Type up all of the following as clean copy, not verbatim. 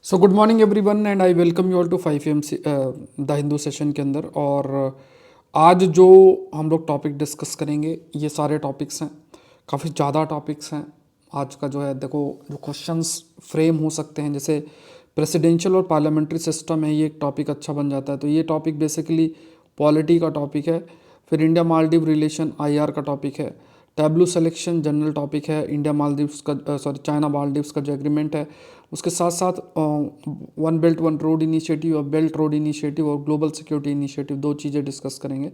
So good morning everyone and I welcome you all to 5 AM the Hindu session के अंदर। और आज जो हम लोग टॉपिक डिस्कस करेंगे ये सारे टॉपिक्स हैं, काफ़ी ज़्यादा टॉपिक्स हैं। आज का जो है देखो, जो क्वेश्चंस फ्रेम हो सकते हैं, जैसे प्रेसिडेंशियल और पार्लियामेंट्री सिस्टम है, ये एक टॉपिक अच्छा बन जाता है। तो ये टॉपिक बेसिकली पॉलिटी का टॉपिक है। फिर इंडिया मालदीव रिलेशन IR का टॉपिक है। टैब्लू सिलेक्शन जनरल टॉपिक है। इंडिया मालदीव्स का चाइना मालदीव्स का जो एग्रीमेंट है, उसके साथ साथ one belt one road initiative और बेल्ट रोड इनिशिएटिव और ग्लोबल सिक्योरिटी इनिशिएटिव, दो चीज़ें डिस्कस करेंगे।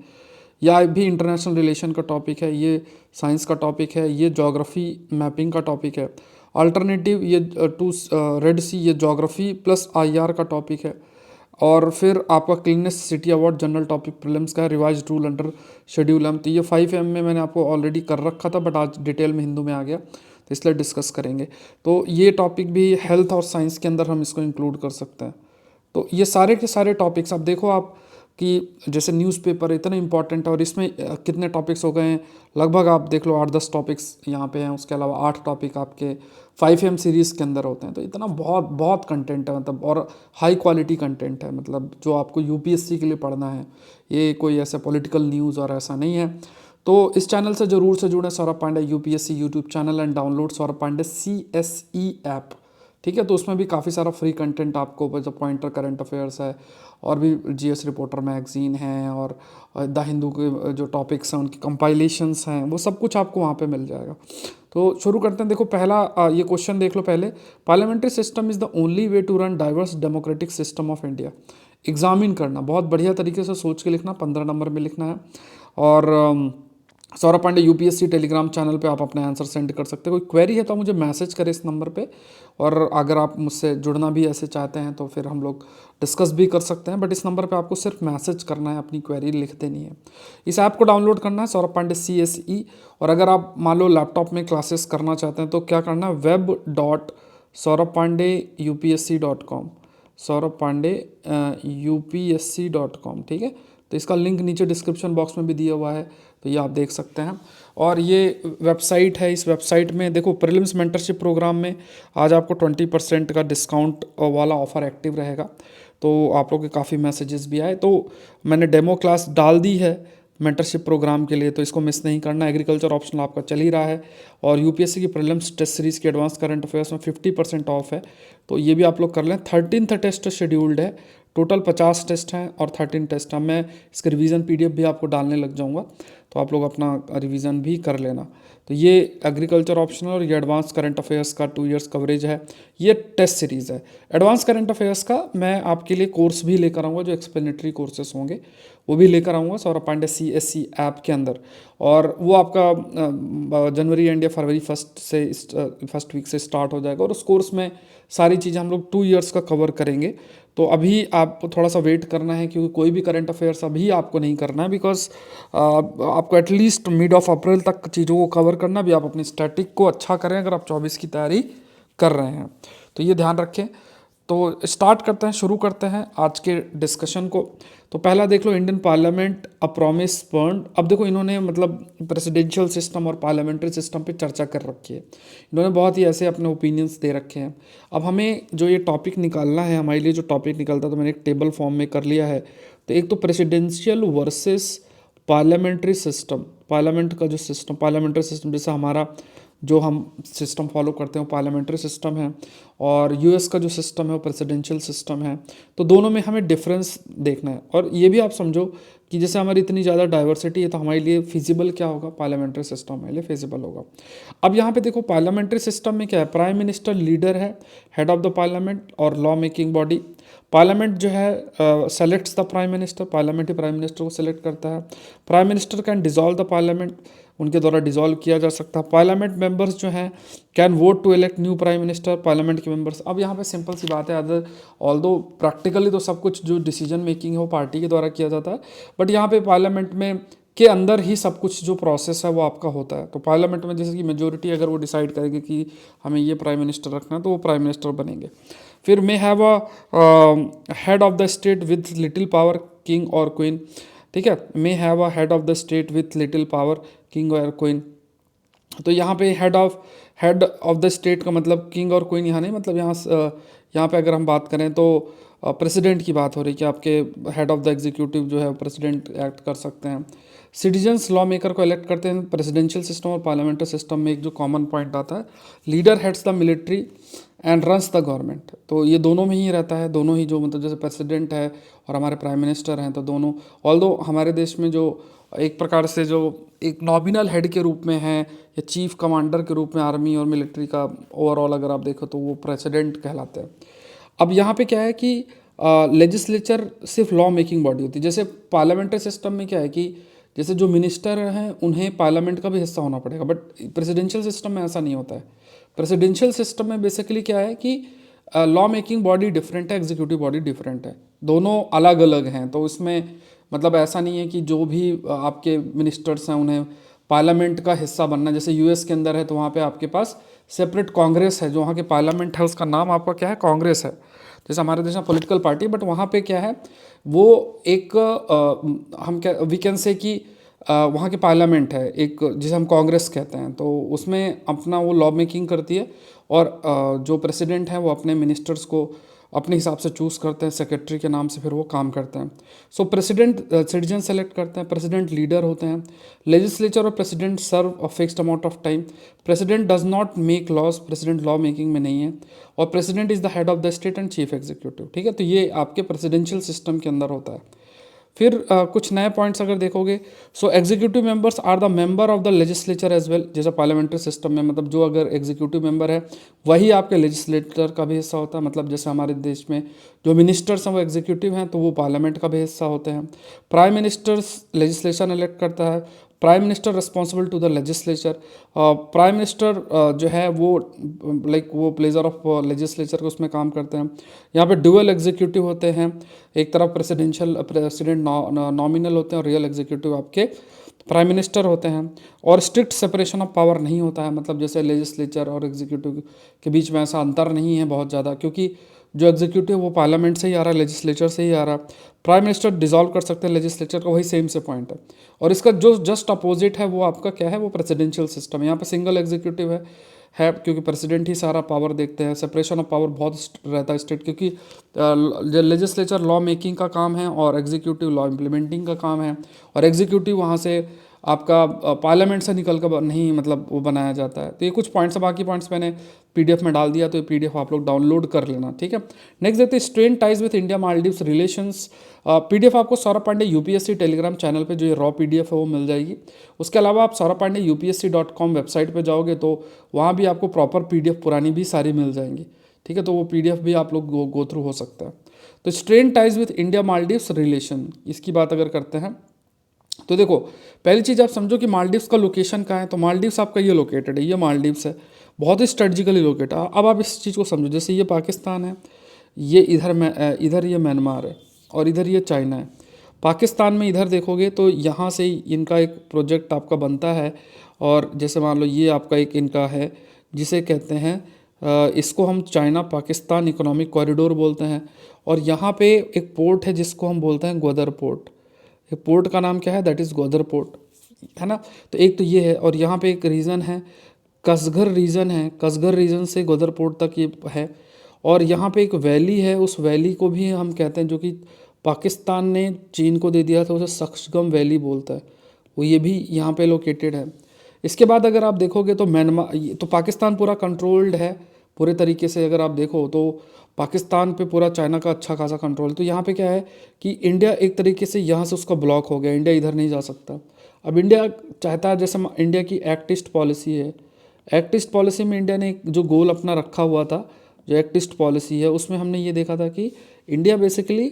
या भी इंटरनेशनल रिलेशन का टॉपिक है, ये साइंस का टॉपिक है, ये ज्योग्राफी मैपिंग का टॉपिक है। अल्टरनेटिव ये टू रेड सी, ये ज्योग्राफी प्लस IR का टॉपिक है। और फिर आपका cleanest city award general topic prelims का है, revise rule under schedule M. तो ये 5M में मैंने आपको ऑलरेडी कर रखा था, बट आज डिटेल में हिंदू में आ गया, तो इसलिए डिस्कस करेंगे। तो ये टॉपिक भी हेल्थ और साइंस के अंदर हम इसको इंक्लूड कर सकते हैं। तो ये सारे के सारे टॉपिक्स आप देखो आप कि जैसे न्यूज़पेपर इतना इंपॉर्टेंट है, और इसमें कितने टॉपिक्स हो गए हैं, लगभग आप देख लो 8-10 टॉपिक्स यहाँ पे हैं। उसके अलावा 8 टॉपिक आपके 5M सीरीज़ के अंदर होते हैं। तो इतना बहुत बहुत कंटेंट है, मतलब, और हाई क्वालिटी कंटेंट है, मतलब जो आपको UPSC के लिए पढ़ना है। ये कोई ऐसे पॉलिटिकल न्यूज़ और ऐसा नहीं है। तो इस चैनल से ज़रूर से जुड़े, Saurabh Pandey UPSC YouTube channel, and download Saurabh Pandey CSE app. ठीक है, तो उसमें भी काफ़ी सारा फ्री कंटेंट आपको, जो पॉइंटर करंट अफेयर्स है, और भी GS रिपोर्टर मैगजीन है, और द हिंदू के जो टॉपिक्स हैं उनकी कंपाइलेशंस हैं, वो सब कुछ आपको वहाँ पे मिल जाएगा। तो शुरू करते हैं। देखो पहला ये क्वेश्चन देख लो पहले। Parliamentary system is the only way to run diverse democratic system of India. Examine करना बहुत बढ़िया तरीके से सोच के लिखना, 15 नंबर में लिखना है। और Saurabh Pandey UPSC Telegram channel पे आप अपने आंसर सेंड कर सकते हो। कोई क्वेरी है तो आप मुझे मैसेज करें इस नंबर पे। और अगर आप मुझसे जुड़ना भी ऐसे चाहते हैं तो फिर हम लोग डिस्कस भी कर सकते हैं, बट इस नंबर पे आपको सिर्फ मैसेज करना है, अपनी क्वेरी लिख देनी है। इस ऐप को डाउनलोड करना है, सौरभ पांडे CSE। और अगर आप मान लो लैपटॉप में क्लासेस करना चाहते हैं तो क्या करना है, web.sauravpandeyupsc.com, सौरभ पांडे UPSC.com। ठीक है, तो इसका लिंक नीचे डिस्क्रिप्शन बॉक्स में भी दिया हुआ है, तो ये आप देख सकते हैं। और ये वेबसाइट है, इस वेबसाइट में देखो प्रीलिम्स मेंटरशिप प्रोग्राम में आज आपको 20% का डिस्काउंट वाला ऑफ़र एक्टिव रहेगा। तो आप लोग के काफ़ी मैसेजेस भी आए, तो मैंने डेमो क्लास डाल दी है मेंटरशिप प्रोग्राम के लिए, तो इसको मिस नहीं करना। एग्रीकल्चर ऑप्शनल आपका चल ही रहा है, और UPSC की प्रीलिम्स टेस्ट सीरीज़ की एडवांस करंट अफेयर्स में 50% ऑफ है, तो ये भी आप लोग कर लें। 13th टेस्ट शेड्यूल्ड है, टोटल 50 टेस्ट हैं और 13 टेस्ट हैं। मैं इसके रिवीजन PDF भी आपको डालने लग जाऊंगा, तो आप लोग अपना रिवीजन भी कर लेना। तो ये एग्रीकल्चर ऑप्शनल और ये एडवांस करंट अफेयर्स का 2 इयर्स कवरेज है, ये टेस्ट सीरीज़ है। एडवांस करंट अफेयर्स का मैं आपके लिए कोर्स भी लेकर आऊँगा, जो एक्सप्लेनेटरी कोर्सेस होंगे वो भी लेकर आऊँगा सौरभ पांडे CSE ऐप के अंदर। और वो आपका जनवरी एंड या फरवरी फर्स्ट वीक से स्टार्ट हो जाएगा, और उस कोर्स में सारी चीज़ें हम लोग 2 इयर्स का कवर करेंगे। तो अभी आपको थोड़ा सा वेट करना है, क्योंकि कोई भी करंट अफेयर्स अभी आपको नहीं करना है, बिकॉज आपको एटलीस्ट मिड ऑफ अप्रैल तक चीज़ों को कवर करना भी। आप अपनी स्टैटिक को अच्छा करें अगर आप 24 की तैयारी कर रहे हैं, तो ये ध्यान रखें। तो स्टार्ट करते हैं, शुरू करते हैं आज के डिस्कशन को। तो पहला देख लो, Indian parliament a promise burn. अब देखो इन्होंने मतलब प्रेसिडेंशियल सिस्टम और पार्लियामेंट्री सिस्टम पे चर्चा कर रखी है, इन्होंने बहुत ही ऐसे अपने ओपिनियंस दे रखे हैं। अब हमें जो ये टॉपिक निकालना है, हमारे लिए जो टॉपिक निकलता है, तो मैंने एक टेबल फॉर्म में कर लिया है। तो एक तो presidential versus parliamentary system, parliament का जो सिस्टम, पार्लियामेंट्री सिस्टम जैसे हमारा जो हम सिस्टम फॉलो करते हैं वो पार्लियामेंट्री सिस्टम है, और US का जो सिस्टम है वो प्रेसिडेंशियल सिस्टम है। तो दोनों में हमें डिफरेंस देखना है। और ये भी आप समझो कि जैसे हमारी इतनी ज़्यादा डाइवर्सिटी है, तो हमारे लिए फिजिबल क्या होगा, पार्लियामेंट्री सिस्टम हमारे लिए फिजिबल होगा। अब यहाँ पे देखो पार्लियामेंट्री सिस्टम में क्या है, प्राइम मिनिस्टर लीडर है, हेड ऑफ द पार्लियामेंट और लॉ मेकिंग बॉडी। पार्लियामेंट जो है selects the prime minister, parliament he prime minister को सेलेक्ट करता है। Prime minister can dissolve the parliament, उनके द्वारा डिसॉल्व किया जा सकता है। पार्लियामेंट मेंबर्स जो हैं can vote to elect new prime minister, parliament के मेंबर्स। अब यहाँ पे सिंपल सी बात है, अदर ऑल्दो प्रैक्टिकली तो सब कुछ जो डिसीजन मेकिंग है वो पार्टी के द्वारा किया जाता है, बट यहाँ पे पार्लियामेंट में के अंदर ही सब कुछ जो प्रोसेस है वो आपका होता है। तो पार्लियामेंट में जैसे कि मेजोरिटी अगर वो डिसाइड करेगी कि हमें ये प्राइम मिनिस्टर रखना है, तो वो प्राइम मिनिस्टर बनेंगे। फिर may have a head of the state with little power, king और क्वीन। ठीक है, may have a head of the state with little power, king और क्वीन। तो यहाँ पे head of head of the state का मतलब किंग और क्वीन यहाँ नहीं, मतलब यहाँ पे अगर हम बात करें तो प्रेसिडेंट की बात हो रही है कि आपके हेड ऑफ द एग्जीक्यूटिव जो है प्रेसिडेंट एक्ट कर सकते हैं। सिटीजन्स लॉ मेकर को इलेक्ट करते हैं। प्रेसिडेंशियल सिस्टम और पार्लियामेंट्री सिस्टम में एक जो कॉमन पॉइंट आता है, leader heads the military and runs the government. तो ये दोनों में ही रहता है, दोनों ही जो मतलब जैसे प्रेसिडेंट है और हमारे प्राइम मिनिस्टर हैं, तो दोनों ऑल्दो हमारे देश में जो एक प्रकार से जो एक नॉमिनल हेड के रूप में है या चीफ कमांडर के रूप में आर्मी और मिलिट्री का ओवरऑल अगर आप देखो तो वो प्रेसिडेंट कहलाते हैं। अब यहाँ पे क्या है कि लेजिस्लेचर सिर्फ लॉ मेकिंग बॉडी होती है। जैसे पार्लियामेंट्री सिस्टम में क्या है कि जैसे जो मिनिस्टर हैं उन्हें पार्लियामेंट का भी हिस्सा होना पड़ेगा, बट प्रेसिडेंशियल सिस्टम में ऐसा नहीं होता है। प्रेसिडेंशियल सिस्टम में बेसिकली क्या है कि लॉ मेकिंग बॉडी डिफरेंट है, एग्जीक्यूटिव बॉडी डिफरेंट है, दोनों अलग अलग हैं। तो इसमें मतलब ऐसा नहीं है कि जो भी आपके मिनिस्टर्स हैं उन्हें पार्लियामेंट का हिस्सा बनना। जैसे यूएस के अंदर है तो वहाँ पे आपके पास सेपरेट कांग्रेस है, जो वहाँ के पार्लियामेंट है उसका नाम आपका क्या है, कांग्रेस है। जैसे हमारे देश में पॉलिटिकल पार्टी, बट वहाँ पे क्या है वो एक हम क्या वी कैन से कि वहाँ के पार्लियामेंट है एक जिसे हम कांग्रेस कहते हैं, तो उसमें अपना वो लॉ मेकिंग करती है और जो प्रेसिडेंट हैं वो अपने मिनिस्टर्स को अपने हिसाब से चूज़ करते हैं, सेक्रेटरी के नाम से फिर वो काम करते हैं। सो प्रेसिडेंट सिटीजन सेलेक्ट करते हैं, प्रेसिडेंट लीडर होते हैं। लेजिस्लेचर और president serve a fixed amount of time. President does not make laws, president law making में नहीं है। और president is the head of the state and chief executive, ठीक है। तो ये आपके प्रेसिडेंशियल सिस्टम के अंदर होता है। फिर कुछ नए पॉइंट्स अगर देखोगे, so executive members are the member of the legislature as well. जैसे पार्लियामेंट्री सिस्टम में मतलब जो अगर एग्जीक्यूटिव मेंबर है वही आपके लेजिस्लेटर का भी हिस्सा होता है। मतलब जैसे हमारे देश में जो मिनिस्टर्स हैं वो एग्जीक्यूटिव हैं तो वो पार्लियामेंट का भी हिस्सा होते हैं। प्राइम मिनिस्टर्स लेजिस्लेशन इलेक्ट करता है। Prime minister responsible to the legislature. Prime minister जो है वो लाइक वो प्लेजर ऑफ लेजिस्लेचर को उसमें काम करते हैं। यहाँ पे ड्यूअल एग्जीक्यूटिव होते हैं, एक तरफ प्रेसिडेंट नॉमिनल होते हैं और रियल एग्जीक्यूटिव आपके प्राइम मिनिस्टर होते हैं। और स्ट्रिक्ट सेपरेशन ऑफ पावर नहीं होता है, मतलब जैसे लेजिस्लेचर और एग्जीक्यूटिव के बीच में ऐसा अंतर नहीं है बहुत ज़्यादा, क्योंकि जो एग्जीक्यूटिव वो पार्लियामेंट से ही आ रहा है, लेजिस्लेचर से ही आ रहा है। प्राइम मिनिस्टर डिसॉल्व कर सकते हैं लेजिस्लेचर का, वही सेम से पॉइंट है। और इसका जो जस्ट अपोजिट है वो आपका क्या है, वो प्रेसिडेंशियल सिस्टम है। यहाँ पे सिंगल एग्जीक्यूटिव है क्योंकि प्रेसिडेंट ही सारा पावर देखते हैं। सेपरेशन ऑफ पावर बहुत रहता है स्टेट, क्योंकि लेजिस्लेचर लॉ मेकिंग का काम है और एग्जीक्यूटिव लॉ इम्प्लीमेंटिंग का काम है। और एग्जीक्यूटिव वहाँ से आपका पार्लियामेंट से निकल कर नहीं मतलब वो बनाया जाता है। तो ये कुछ पॉइंट्स है, बाकी पॉइंट्स मैंने पीडीएफ में डाल दिया, तो ये पीडीएफ आप लोग डाउनलोड कर लेना, ठीक है। नेक्स्ट देखते हैं strain ties with India Maldives relations. PDF आपको Saurabh Pandey UPSC Telegram channel पे जो ये रॉ पीडीएफ है वो मिल जाएगी। उसके अलावा आप सौरभ पांडे UPSC.com वेबसाइट पे जाओगे तो वहाँ भी आपको प्रॉपर पीडीएफ पुरानी भी सारी मिल जाएंगी, ठीक है। तो वो पीडीएफ भी आप लोग गो थ्रू हो सकता है। तो strain ties with India Maldives relation, इसकी बात अगर करते हैं तो देखो पहली चीज़ आप समझो कि मालदीव्स का लोकेशन कहाँ है। तो मालदीव्स आपका ये लोकेटेड है, ये मालदीव्स है, बहुत ही स्ट्रेटजिकली लोकेटेड। अब आप इस चीज़ को समझो, जैसे ये पाकिस्तान है, ये इधर ये म्यांमार है और इधर ये चाइना है। पाकिस्तान में इधर देखोगे तो यहाँ से इनका एक प्रोजेक्ट आपका बनता है, और जैसे मान लो ये आपका एक इनका है जिसे कहते हैं इसको हम चाइना पाकिस्तान इकोनॉमिक कॉरिडोर बोलते हैं। और यहाँ पे एक पोर्ट है जिसको हम बोलते हैं ग्वादर पोर्ट। ये पोर्ट का नाम क्या है, दैट इज़ ग्वादर पोर्ट, है ना। तो एक तो ये है, और यहाँ पे एक रीजन है कसगर रीजन है, कसगर रीजन से ग्वादर पोर्ट तक ये है। और यहाँ पे एक वैली है, उस वैली को भी हम कहते हैं, जो कि पाकिस्तान ने चीन को दे दिया था, उसे सक्सगम वैली बोलता है, वो ये भी यहाँ पे लोकेटेड है। इसके बाद अगर आप देखोगे तो म्यांमार, तो पाकिस्तान पूरा कंट्रोल्ड है पूरे तरीके से। अगर आप देखो तो पाकिस्तान पे पूरा चाइना का अच्छा खासा कंट्रोल। तो यहाँ पे क्या है कि इंडिया एक तरीके से यहाँ से उसका ब्लॉक हो गया, इंडिया इधर नहीं जा सकता। अब इंडिया चाहता है, जैसे इंडिया की एक्ट ईस्ट पॉलिसी है, एक्ट ईस्ट पॉलिसी में इंडिया ने एक जो गोल अपना रखा हुआ था, जो एक्ट ईस्ट पॉलिसी है उसमें हमने ये देखा था कि इंडिया बेसिकली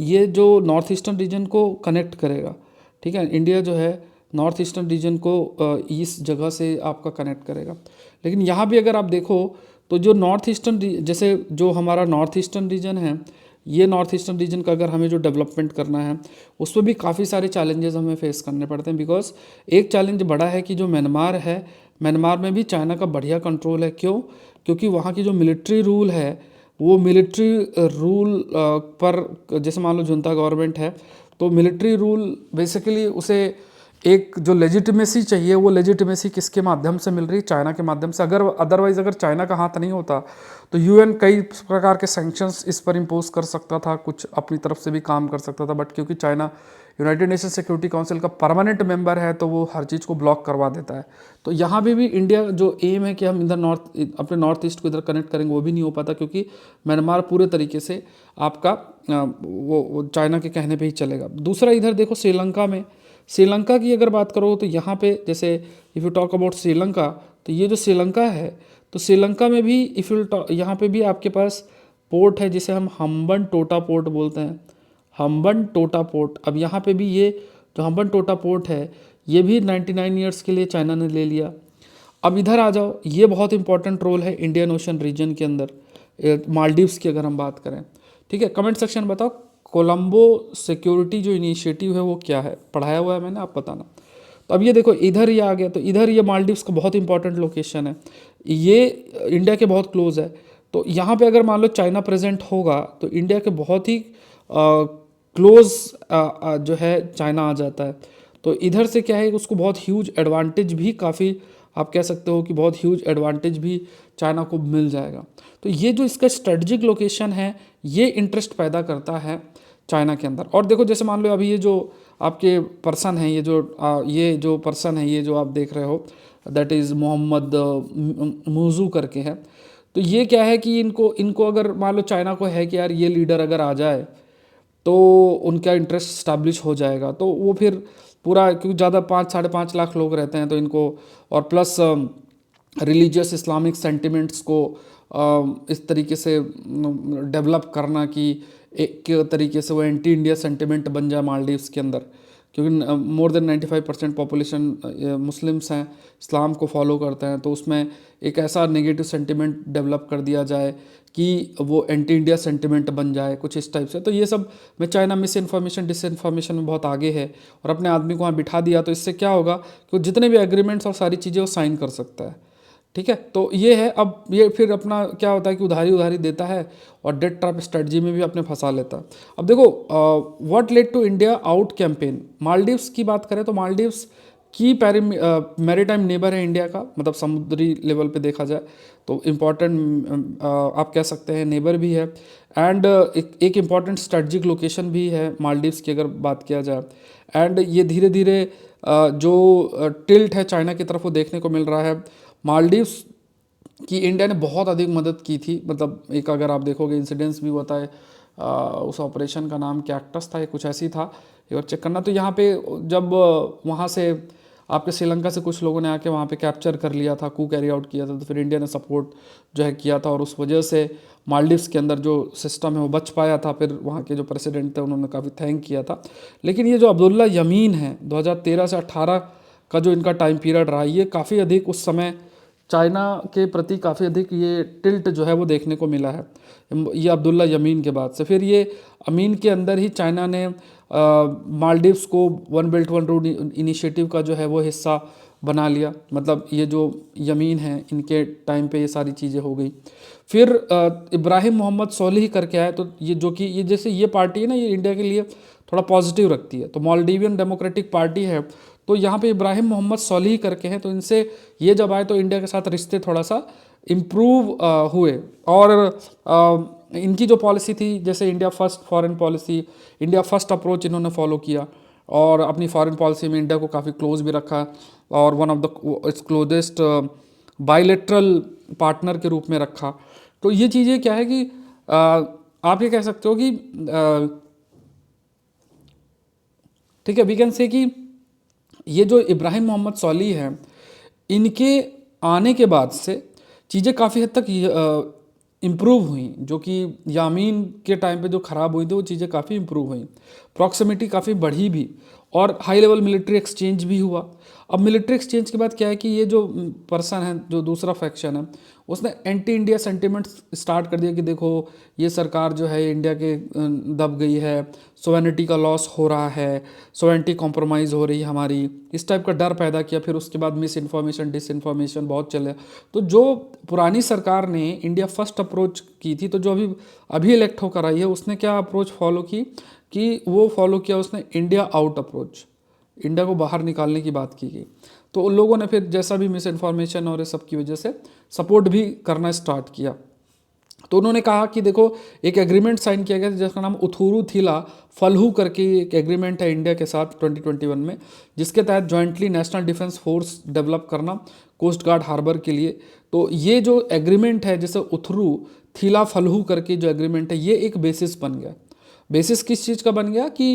ये जो नॉर्थ ईस्टर्न रीजन को कनेक्ट करेगा, ठीक है। इंडिया जो है नॉर्थ ईस्टर्न रीजन को इस जगह से आपका कनेक्ट करेगा। लेकिन यहाँ भी अगर आप देखो तो जो नॉर्थ ईस्टर्न, जैसे जो हमारा नॉर्थ ईस्टर्न रीजन है, ये नॉर्थ ईस्टर्न रीजन का अगर हमें जो डेवलपमेंट करना है उसमें भी काफ़ी सारे चैलेंजेस हमें फेस करने पड़ते हैं। बिकॉज एक चैलेंज बड़ा है कि जो म्यांमार है, म्यांमार में भी चाइना का बढ़िया कंट्रोल है। क्यों? क्योंकि वहाँ की जो मिलिट्री रूल है, वो मिलिट्री रूल पर, जैसे मान लो जुंता गवर्नमेंट है तो मिलिट्री रूल बेसिकली उसे एक जो लेजिटिमेसी चाहिए वो लेजिटिमेसी किसके माध्यम से मिल रही है? चाइना के माध्यम से। अगर अदरवाइज अगर चाइना का हाथ नहीं होता तो यूएन कई प्रकार के सैंक्शंस इस पर इम्पोज कर सकता था, कुछ अपनी तरफ से भी काम कर सकता था, बट क्योंकि China United nation security council का परमानेंट मेंबर है तो वो हर चीज़ को ब्लॉक करवा देता है। तो यहाँ भी इंडिया जो एम है कि हम इधर अपने नॉर्थ ईस्ट को इधर कनेक्ट करेंगे, वो भी नहीं हो पाता, क्योंकि म्यांमार पूरे तरीके से आपका वो चाइना के कहने पे ही चलेगा। दूसरा इधर देखो श्रीलंका की अगर बात करो तो यहाँ पे जैसे if you talk about Sri Lanka, तो ये जो श्रीलंका है तो श्रीलंका में भी इफ़ यू यहाँ पे भी आपके पास पोर्ट है जिसे हम हम्बन टोटा पोर्ट बोलते हैं, हम्बन टोटा पोर्ट। अब यहाँ पे भी ये जो हम्बन टोटा पोर्ट है ये भी 99 ईयर्स के लिए चाइना ने ले लिया। अब इधर आ जाओ, ये बहुत इंपॉर्टेंट रोल है इंडियन ओशन रीजन के अंदर, मालदीव्स की अगर हम बात करें, ठीक है। कमेंट सेक्शन बताओ कोलंबो सिक्योरिटी जो इनिशिएटिव है वो क्या है, पढ़ाया हुआ है मैंने, आप बताना। तो अब ये देखो इधर ये आ गया, तो इधर ये मालदीव्स का बहुत इंपॉर्टेंट लोकेशन है, ये इंडिया के बहुत क्लोज है। तो यहाँ पे अगर मान लो चाइना प्रेजेंट होगा तो इंडिया के बहुत ही क्लोज जो है चाइना आ जाता है। तो इधर से क्या है उसको बहुत ह्यूज एडवांटेज भी, काफ़ी आप कह सकते हो कि बहुत ह्यूज एडवांटेज भी चाइना को मिल जाएगा। तो ये जो इसका स्ट्रेटजिक लोकेशन है ये इंटरेस्ट पैदा करता है चाइना के अंदर। और देखो जैसे मान लो अभी ये जो आपके पर्सन है, ये जो पर्सन है, ये जो आप देख रहे हो दैट इज़ मोहम्मद मूजू करके है। तो ये क्या है कि इनको अगर मान लो चाइना को है कि यार ये लीडर अगर आ जाए तो उनका इंटरेस्ट स्टैब्लिश हो जाएगा, तो वो फिर पूरा, क्योंकि ज़्यादा 5-5.5 लाख लोग रहते हैं तो इनको, और प्लस रिलीजियस इस्लामिक सेंटिमेंट्स को इस तरीके से डेवलप करना कि एक तरीके से वो एंटी इंडिया सेंटिमेंट बन जाए मालदीव्स के अंदर, क्योंकि मोर देन 95% पॉपुलेशन मुस्लिम्स हैं, इस्लाम को फॉलो करते हैं। तो उसमें एक ऐसा नेगेटिव सेंटिमेंट डेवलप कर दिया जाए कि वो एंटी इंडिया सेंटिमेंट बन जाए, कुछ इस टाइप से। तो ये सब में चाइना मिस इन्फॉर्मेशन डिसइन्फॉर्मेशन में बहुत आगे है, और अपने आदमी को वहाँ बिठा दिया तो इससे क्या होगा कि जितने भी एग्रीमेंट्स और सारी चीज़ें वो साइन कर सकता है, ठीक है। तो ये है। अब ये फिर अपना क्या होता है कि उधारी देता है और डेट ट्रैप स्ट्रेटजी में भी अपने फंसा लेता है। अब देखो what led to India out campaign, Maldives की बात करें तो मालदीव्स की मैरीटाइम नेबर है इंडिया का, मतलब समुद्री लेवल पे देखा जाए तो इम्पॉर्टेंट आप कह सकते हैं नेबर भी है, एंड एक इम्पॉर्टेंट स्ट्रेटजिक लोकेशन भी है मालदीव्स की अगर बात किया जाए। एंड ये धीरे धीरे जो टिल्ट है चाइना की तरफ वो देखने को मिल रहा है। मालदीव्स की इंडिया ने बहुत अधिक मदद की थी, मतलब एक अगर आप देखोगे इंसिडेंस भी होता है, उस ऑपरेशन का नाम कैक्टस था या कुछ ऐसी था, एक बार चेक करना। तो यहाँ पे जब वहाँ से आपके श्रीलंका से कुछ लोगों ने आके वहाँ पे कैप्चर कर लिया था, कू कैरी आउट किया था, तो फिर इंडिया ने सपोर्ट जो है किया था, और उस वजह से मालदीव्स के अंदर जो सिस्टम है वो बच पाया था। फिर वहाँ के जो प्रेसिडेंट थे उन्होंने काफ़ी थैंक किया था। लेकिन ये जो अब्दुल्ला यमीन है 2013 से 18 का जो इनका टाइम पीरियड रहा, ये काफ़ी अधिक उस समय चाइना के प्रति काफ़ी अधिक ये टिल्ट जो है वो देखने को मिला है, ये अब्दुल्ला यमीन के बाद से। फिर ये अमीन के अंदर ही चाइना ने मालदीव्स को one belt one road initiative का जो है वो हिस्सा बना लिया, मतलब ये जो यमीन है इनके टाइम पे ये सारी चीज़ें हो गई। फिर इब्राहिम मोहम्मद सोलिह करके आए, तो ये जो कि ये जैसे ये पार्टी है ना, ये इंडिया के लिए थोड़ा पॉजिटिव रखती है, तो मालदीवियन डेमोक्रेटिक पार्टी है। तो यहाँ पे इब्राहिम मोहम्मद सोलिह करके हैं, तो इनसे ये जब आए तो इंडिया के साथ रिश्ते थोड़ा सा इम्प्रूव हुए। और इनकी जो पॉलिसी थी, जैसे India first foreign policy, India first approach इन्होंने फॉलो किया, और अपनी फॉरेन पॉलिसी में इंडिया को काफ़ी क्लोज भी रखा, और one of the closest bilateral partner के रूप में रखा। तो ये चीज़ें क्या है कि आप ये कह सकते हो कि ठीक है, वी कैन से कि ये जो इब्राहिम मोहम्मद सोलिह हैं, इनके आने के बाद से चीज़ें काफ़ी हद तक इम्प्रूव हुई, जो कि यामीन के टाइम पे जो ख़राब हुई थी वो चीज़ें काफ़ी इम्प्रूव हुई, प्रॉक्सिमिटी काफ़ी बढ़ी भी, और हाई लेवल मिलिट्री एक्सचेंज भी हुआ। अब मिलिट्री एक्सचेंज के बाद क्या है कि ये जो पर्सन है, जो दूसरा फैक्शन है, उसने एंटी इंडिया सेंटिमेंट्स स्टार्ट कर दिया कि देखो ये सरकार जो है इंडिया के दब गई है, सोवेनिटी का लॉस हो रहा है, सोवेनिटी कॉम्प्रोमाइज़ हो रही है हमारी, इस टाइप का डर पैदा किया। फिर उसके बाद मिस इन्फॉर्मेशन डिसइन्फॉर्मेशन बहुत चले। तो जो पुरानी सरकार ने इंडिया फर्स्ट अप्रोच की थी, तो जो अभी इलेक्ट होकर आई है उसने क्या अप्रोच फॉलो की कि वो फॉलो किया उसने इंडिया आउट अप्रोच। इंडिया को बाहर निकालने की बात की गई। तो उन लोगों ने फिर जैसा भी मिस इन्फॉर्मेशन और ये सब की वजह से सपोर्ट भी करना स्टार्ट किया। तो उन्होंने कहा कि देखो एक एग्रीमेंट साइन किया गया जिसका नाम उथुरू थिला फलहू करके एक एग्रीमेंट है इंडिया के साथ 2021 में, जिसके तहत jointly national defence force develop करना कोस्ट गार्ड हार्बर के लिए। तो ये जो एग्रीमेंट है जैसे उथुरू थिला फलहू करके जो एग्रीमेंट है ये एक बेसिस बन गया। बेसिस किस चीज़ का बन गया कि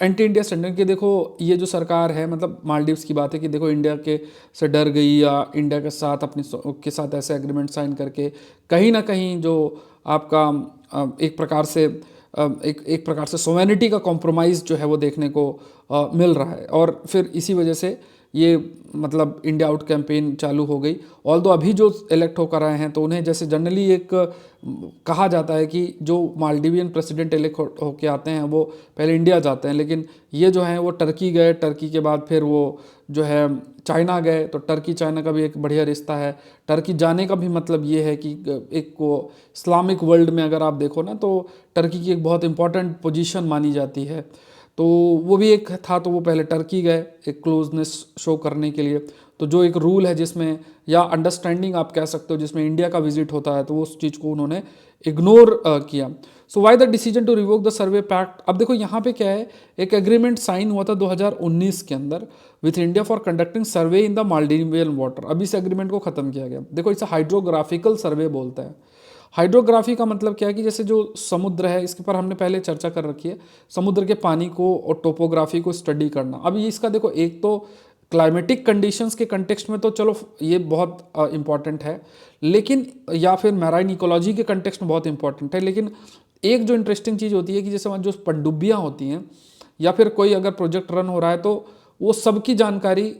एंटी इंडिया स्टैंडर्ड के, देखो ये जो सरकार है मतलब मालदीव्स की बात है कि देखो इंडिया के से डर गई या इंडिया के साथ के साथ ऐसे एग्रीमेंट साइन करके कहीं ना कहीं जो आपका एक प्रकार से एक प्रकार से सोवेनिटी का कॉम्प्रोमाइज़ जो है वो देखने को मिल रहा है। और फिर इसी वजह से ये मतलब इंडिया आउट कैंपेन चालू हो गई। ऑल्दो अभी जो इलेक्ट होकर आए हैं तो उन्हें जैसे जनरली एक कहा जाता है कि जो मालदीवियन प्रेसिडेंट इलेक्ट होके आते हैं वो पहले इंडिया जाते हैं, लेकिन ये जो हैं वो टर्की गए, टर्की के बाद फिर वो जो है चाइना गए। तो टर्की चाइना का भी एक बढ़िया रिश्ता है। टर्की जाने का भी मतलब ये है कि एक को इस्लामिक वर्ल्ड में अगर आप देखो ना तो टर्की की एक बहुत इंपॉर्टेंट पोजीशन मानी जाती है। तो वो भी एक था, तो वो पहले टर्की गए एक क्लोजनेस शो करने के लिए। तो जो एक रूल है जिसमें या अंडरस्टैंडिंग आप कह सकते हो जिसमें इंडिया का विजिट होता है, तो उस चीज़ को उन्होंने इग्नोर किया। So why the decision to revoke the survey pact. अब देखो यहाँ पे क्या है, एक एग्रीमेंट साइन हुआ था 2019 के अंदर with India for conducting survey in the Maldivian water. अभी इस एग्रीमेंट को खत्म किया गया। देखो इसे हाइड्रोग्राफिकल सर्वे बोलते हैं। हाइड्रोग्राफी का मतलब क्या है कि जैसे जो समुद्र है इसके पर हमने पहले चर्चा कर रखी है, समुद्र के पानी को और टोपोग्राफी को स्टडी करना। अब ये इसका देखो एक तो क्लाइमेटिक कंडीशंस के कंटेक्स्ट में तो चलो ये बहुत इंपॉर्टेंट है, लेकिन या फिर मैराइन इकोलॉजी के कंटेक्स्ट में बहुत इंपॉर्टेंट है। लेकिन एक जो इंटरेस्टिंग चीज़ होती है कि जैसे वहाँ जो पनडुब्बियाँ होती हैं या फिर कोई अगर प्रोजेक्ट रन हो रहा है तो वो सबकी जानकारी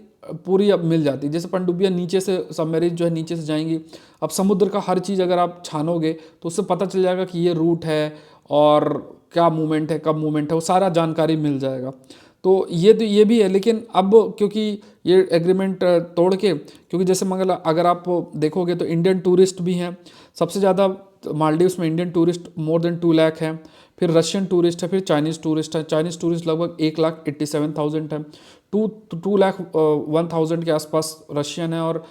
पूरी अब मिल जाती है। जैसे पनडुब्बियाँ नीचे से सबमरीन जो है नीचे से जाएंगी, अब समुद्र का हर चीज़ अगर आप छानोगे तो उससे पता चल जाएगा कि ये रूट है और क्या मूवमेंट है, कब मूवमेंट है, वो सारा जानकारी मिल जाएगा। तो ये भी है। लेकिन अब क्योंकि ये एग्रीमेंट तोड़ के, क्योंकि जैसे मगर अगर आप देखोगे तो इंडियन टूरिस्ट भी हैं सबसे ज़्यादा मालदीव्स में। Indian tourist more than 2 lakh हैं, फिर रशियन टूरिस्ट है, फिर चाइनीज़ टूरिस्ट है। चाइनीज़ टूरिस्ट लगभग 1,87,000 है। 2,01,000 के आसपास रशियन है और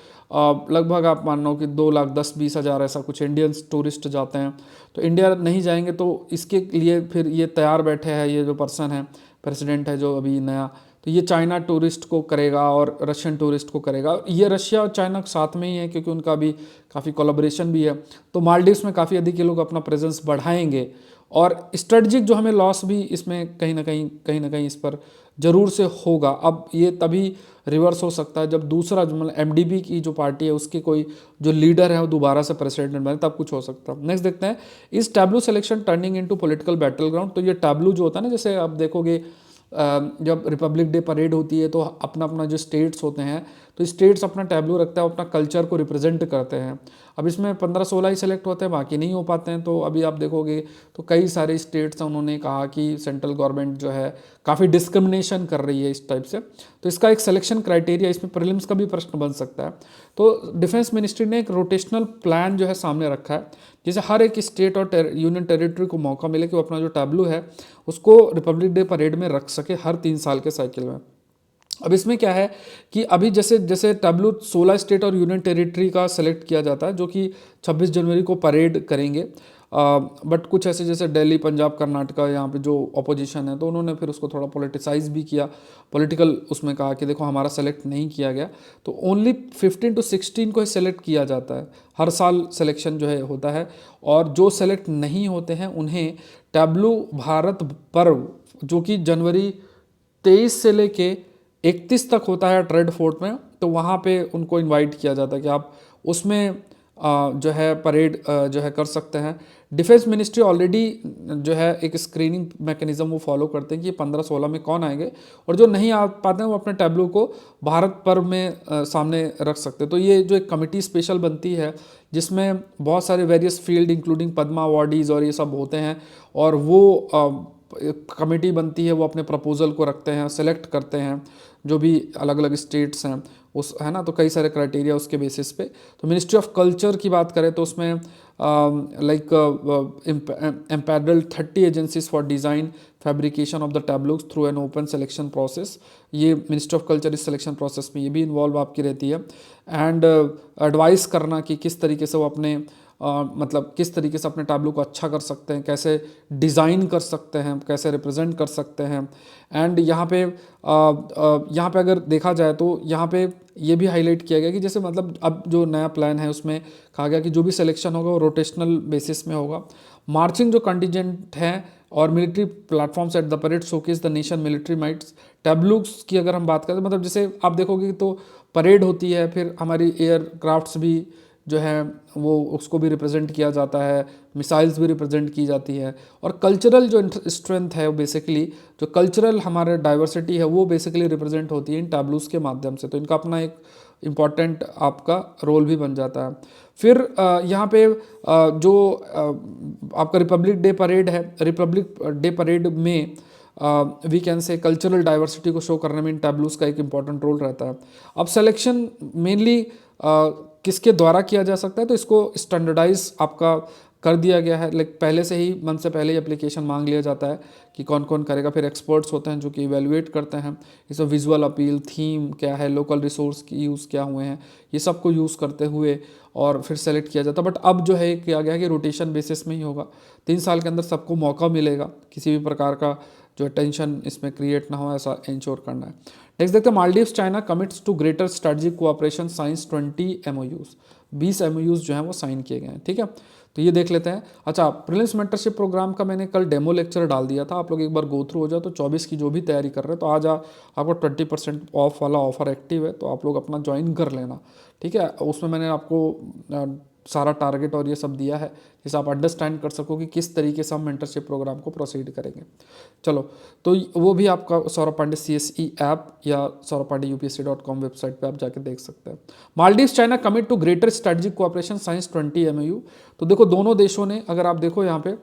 लगभग आप मान लो कि 2,10,20,000 ऐसा कुछ इंडियंस टूरिस्ट जाते हैं। तो इंडिया नहीं जाएंगे तो इसके लिए फिर ये तैयार बैठे हैं, ये जो पर्सन है प्रेसिडेंट है जो अभी नया, तो ये चाइना टूरिस्ट को करेगा और रशियन टूरिस्ट को करेगा। ये रशिया और चाइना साथ में ही है क्योंकि उनका भी काफ़ी कोलैबोरेशन भी है। तो मालदीव्स में काफ़ी अधिक ये लोग अपना प्रेजेंस बढ़ाएंगे और स्ट्रेटजिक जो हमें लॉस भी इसमें कहीं ना कहीं इस पर ज़रूर से होगा। अब ये तभी रिवर्स हो सकता है जब दूसरा जो मतलब एमडीबी की जो पार्टी है उसके कोई जो लीडर है वो दोबारा से प्रेसिडेंट बने, तब कुछ हो सकता है। नेक्स्ट देखते हैं, इस tableau selection turning into political battle ground. तो ये टैब्लू जो होता है ना, जैसे आप देखोगे जब रिपब्लिक डे परेड होती है तो अपना अपना जो स्टेट्स होते हैं तो स्टेट्स अपना टैब्लू रखता है, अपना कल्चर को रिप्रेजेंट करते हैं। अब इसमें 15-16 ही सेलेक्ट होते हैं, बाकी नहीं हो पाते हैं। तो अभी आप देखोगे तो कई सारे स्टेट्स हैं, उन्होंने कहा कि सेंट्रल गवर्नमेंट जो है काफ़ी डिस्क्रिमिनेशन कर रही है इस टाइप से। तो इसका एक सिलेक्शन क्राइटेरिया, इसमें प्रीलिम्स का भी प्रश्न बन सकता है। तो डिफेंस मिनिस्ट्री ने एक रोटेशनल प्लान जो है सामने रखा है, जैसे हर एक स्टेट और यूनियन टेरिटरी को मौका मिले कि वो अपना जो टैब्लू है उसको रिपब्लिक डे परेड में रख सके हर 3 साल के साइकिल में। अब इसमें क्या है कि अभी जैसे जैसे टैब्लू 16 स्टेट और यूनियन टेरिटरी का सेलेक्ट किया जाता है जो कि 26 जनवरी को परेड करेंगे। बट कुछ ऐसे जैसे दिल्ली, पंजाब, कर्नाटका, यहाँ पे जो अपोजिशन है तो उन्होंने फिर उसको थोड़ा पॉलिटिसाइज भी किया, पॉलिटिकल उसमें कहा कि देखो हमारा सेलेक्ट नहीं किया गया। तो ओनली 15 to 16 को ही सेलेक्ट किया जाता है, हर साल सिलेक्शन जो है होता है। और जो सेलेक्ट नहीं होते हैं उन्हें टैब्लू भारत पर्व जो कि जनवरी 23 से लेके 31 तक होता है रेड फोर्ट में, तो वहाँ पे उनको इनवाइट किया जाता है कि आप उसमें जो है परेड जो है कर सकते हैं। डिफेंस मिनिस्ट्री ऑलरेडी जो है एक स्क्रीनिंग मैकेनिज्म वो फॉलो करते हैं कि 15-16 में कौन आएंगे और जो नहीं आ पाते हैं वो अपने टैब्लू को भारत पर्व में सामने रख सकते हैं। तो ये जो एक कमिटी स्पेशल बनती है जिसमें बहुत सारे various field including Padma awardees और ये सब होते हैं, और वो कमेटी बनती है, वो अपने प्रपोजल को रखते हैं, सेलेक्ट करते हैं जो भी अलग अलग स्टेट्स हैं उस है ना, तो कई सारे क्राइटेरिया उसके बेसिस पे। तो मिनिस्ट्री ऑफ कल्चर की बात करें तो उसमें like empanelled 30 agencies for design fabrication of the tableaux through an open selection process. ये मिनिस्ट्री ऑफ कल्चर इस सिलेक्शन प्रोसेस में ये भी इन्वॉल्व आपकी रहती है। एंड एडवाइस करना कि किस तरीके से वो अपने मतलब किस तरीके से अपने टैबलू को अच्छा कर सकते हैं, कैसे डिज़ाइन कर सकते हैं, कैसे रिप्रेजेंट कर सकते हैं। एंड यहाँ पे अगर देखा जाए तो यहाँ पे ये भी हाईलाइट किया गया कि जैसे मतलब अब जो नया प्लान है उसमें कहा गया कि जो भी सिलेक्शन होगा वो रोटेशनल बेसिस में होगा। मार्चिंग जो कंटिजेंट है और military platforms at the parade showcase the nation military might. Tableaux की अगर हम बात करें तो मतलब जैसे आप देखोगे तो परेड होती है, फिर हमारी एयरक्राफ्ट्स भी जो है वो उसको भी रिप्रेजेंट किया जाता है, मिसाइल्स भी रिप्रेजेंट की जाती है। और कल्चरल जो स्ट्रेंथ है वो बेसिकली जो कल्चरल हमारे डाइवर्सिटी है वो बेसिकली रिप्रेजेंट होती है इन टैबलूज के माध्यम से। तो इनका अपना एक इम्पॉर्टेंट आपका रोल भी बन जाता है। फिर यहाँ पे जो आपका रिपब्लिक डे परेड है, रिपब्लिक डे परेड में we can say cultural diversity को शो करने में इन टैबलूज का एक इम्पॉर्टेंट रोल रहता है। अब सिलेक्शन मेनली किसके द्वारा किया जा सकता है, तो इसको स्टैंडर्डाइज आपका कर दिया गया है। लाइक पहले से ही मंथ से पहले ही एप्लीकेशन मांग लिया जाता है कि कौन कौन करेगा। फिर एक्सपर्ट्स होते हैं जो कि इवेलुएट करते हैं इसमें विजुअल अपील, थीम क्या है, लोकल रिसोर्स की यूज़ क्या हुए हैं, ये सब को यूज़ करते हुए और फिर सेलेक्ट किया जाता है। बट अब जो है किया गया है कि रोटेशन बेसिस में ही होगा। 3 साल के अंदर सबको मौका मिलेगा, किसी भी प्रकार का जो टेंशन इसमें क्रिएट ना हो ऐसा इंश्योर करना है। नेक्स्ट देखते हैं Maldives China commits to greater strategic cooperation signs 20 MOUs। 20 MOUs जो हैं वो साइन किए गए हैं। ठीक है, तो ये देख लेते हैं। अच्छा, प्रीलिम्स मेंटरशिप प्रोग्राम का मैंने कल डेमो लेक्चर डाल दिया था, आप लोग एक बार गो थ्रू हो जाओ। तो 24 की जो भी तैयारी कर रहे हैं तो आज आपको 20% ऑफ वाला ऑफर एक्टिव है, तो आप लोग अपना ज्वाइन कर लेना। ठीक है, उसमें मैंने आपको सारा टारगेट और ये सब दिया है जिससे आप अंडरस्टैंड कर सको कि किस तरीके से हम मेंटरशिप प्रोग्राम को प्रोसीड करेंगे। चलो, तो वो भी आपका सौरभ पांडे CSE ऐप या सौरभ पांडे UPSC.com वेबसाइट पे आप जाके देख सकते हैं। Maldives China commit to greater strategic cooperation signs 20 MOU। तो देखो दोनों देशों ने, अगर आप देखो यहाँ पे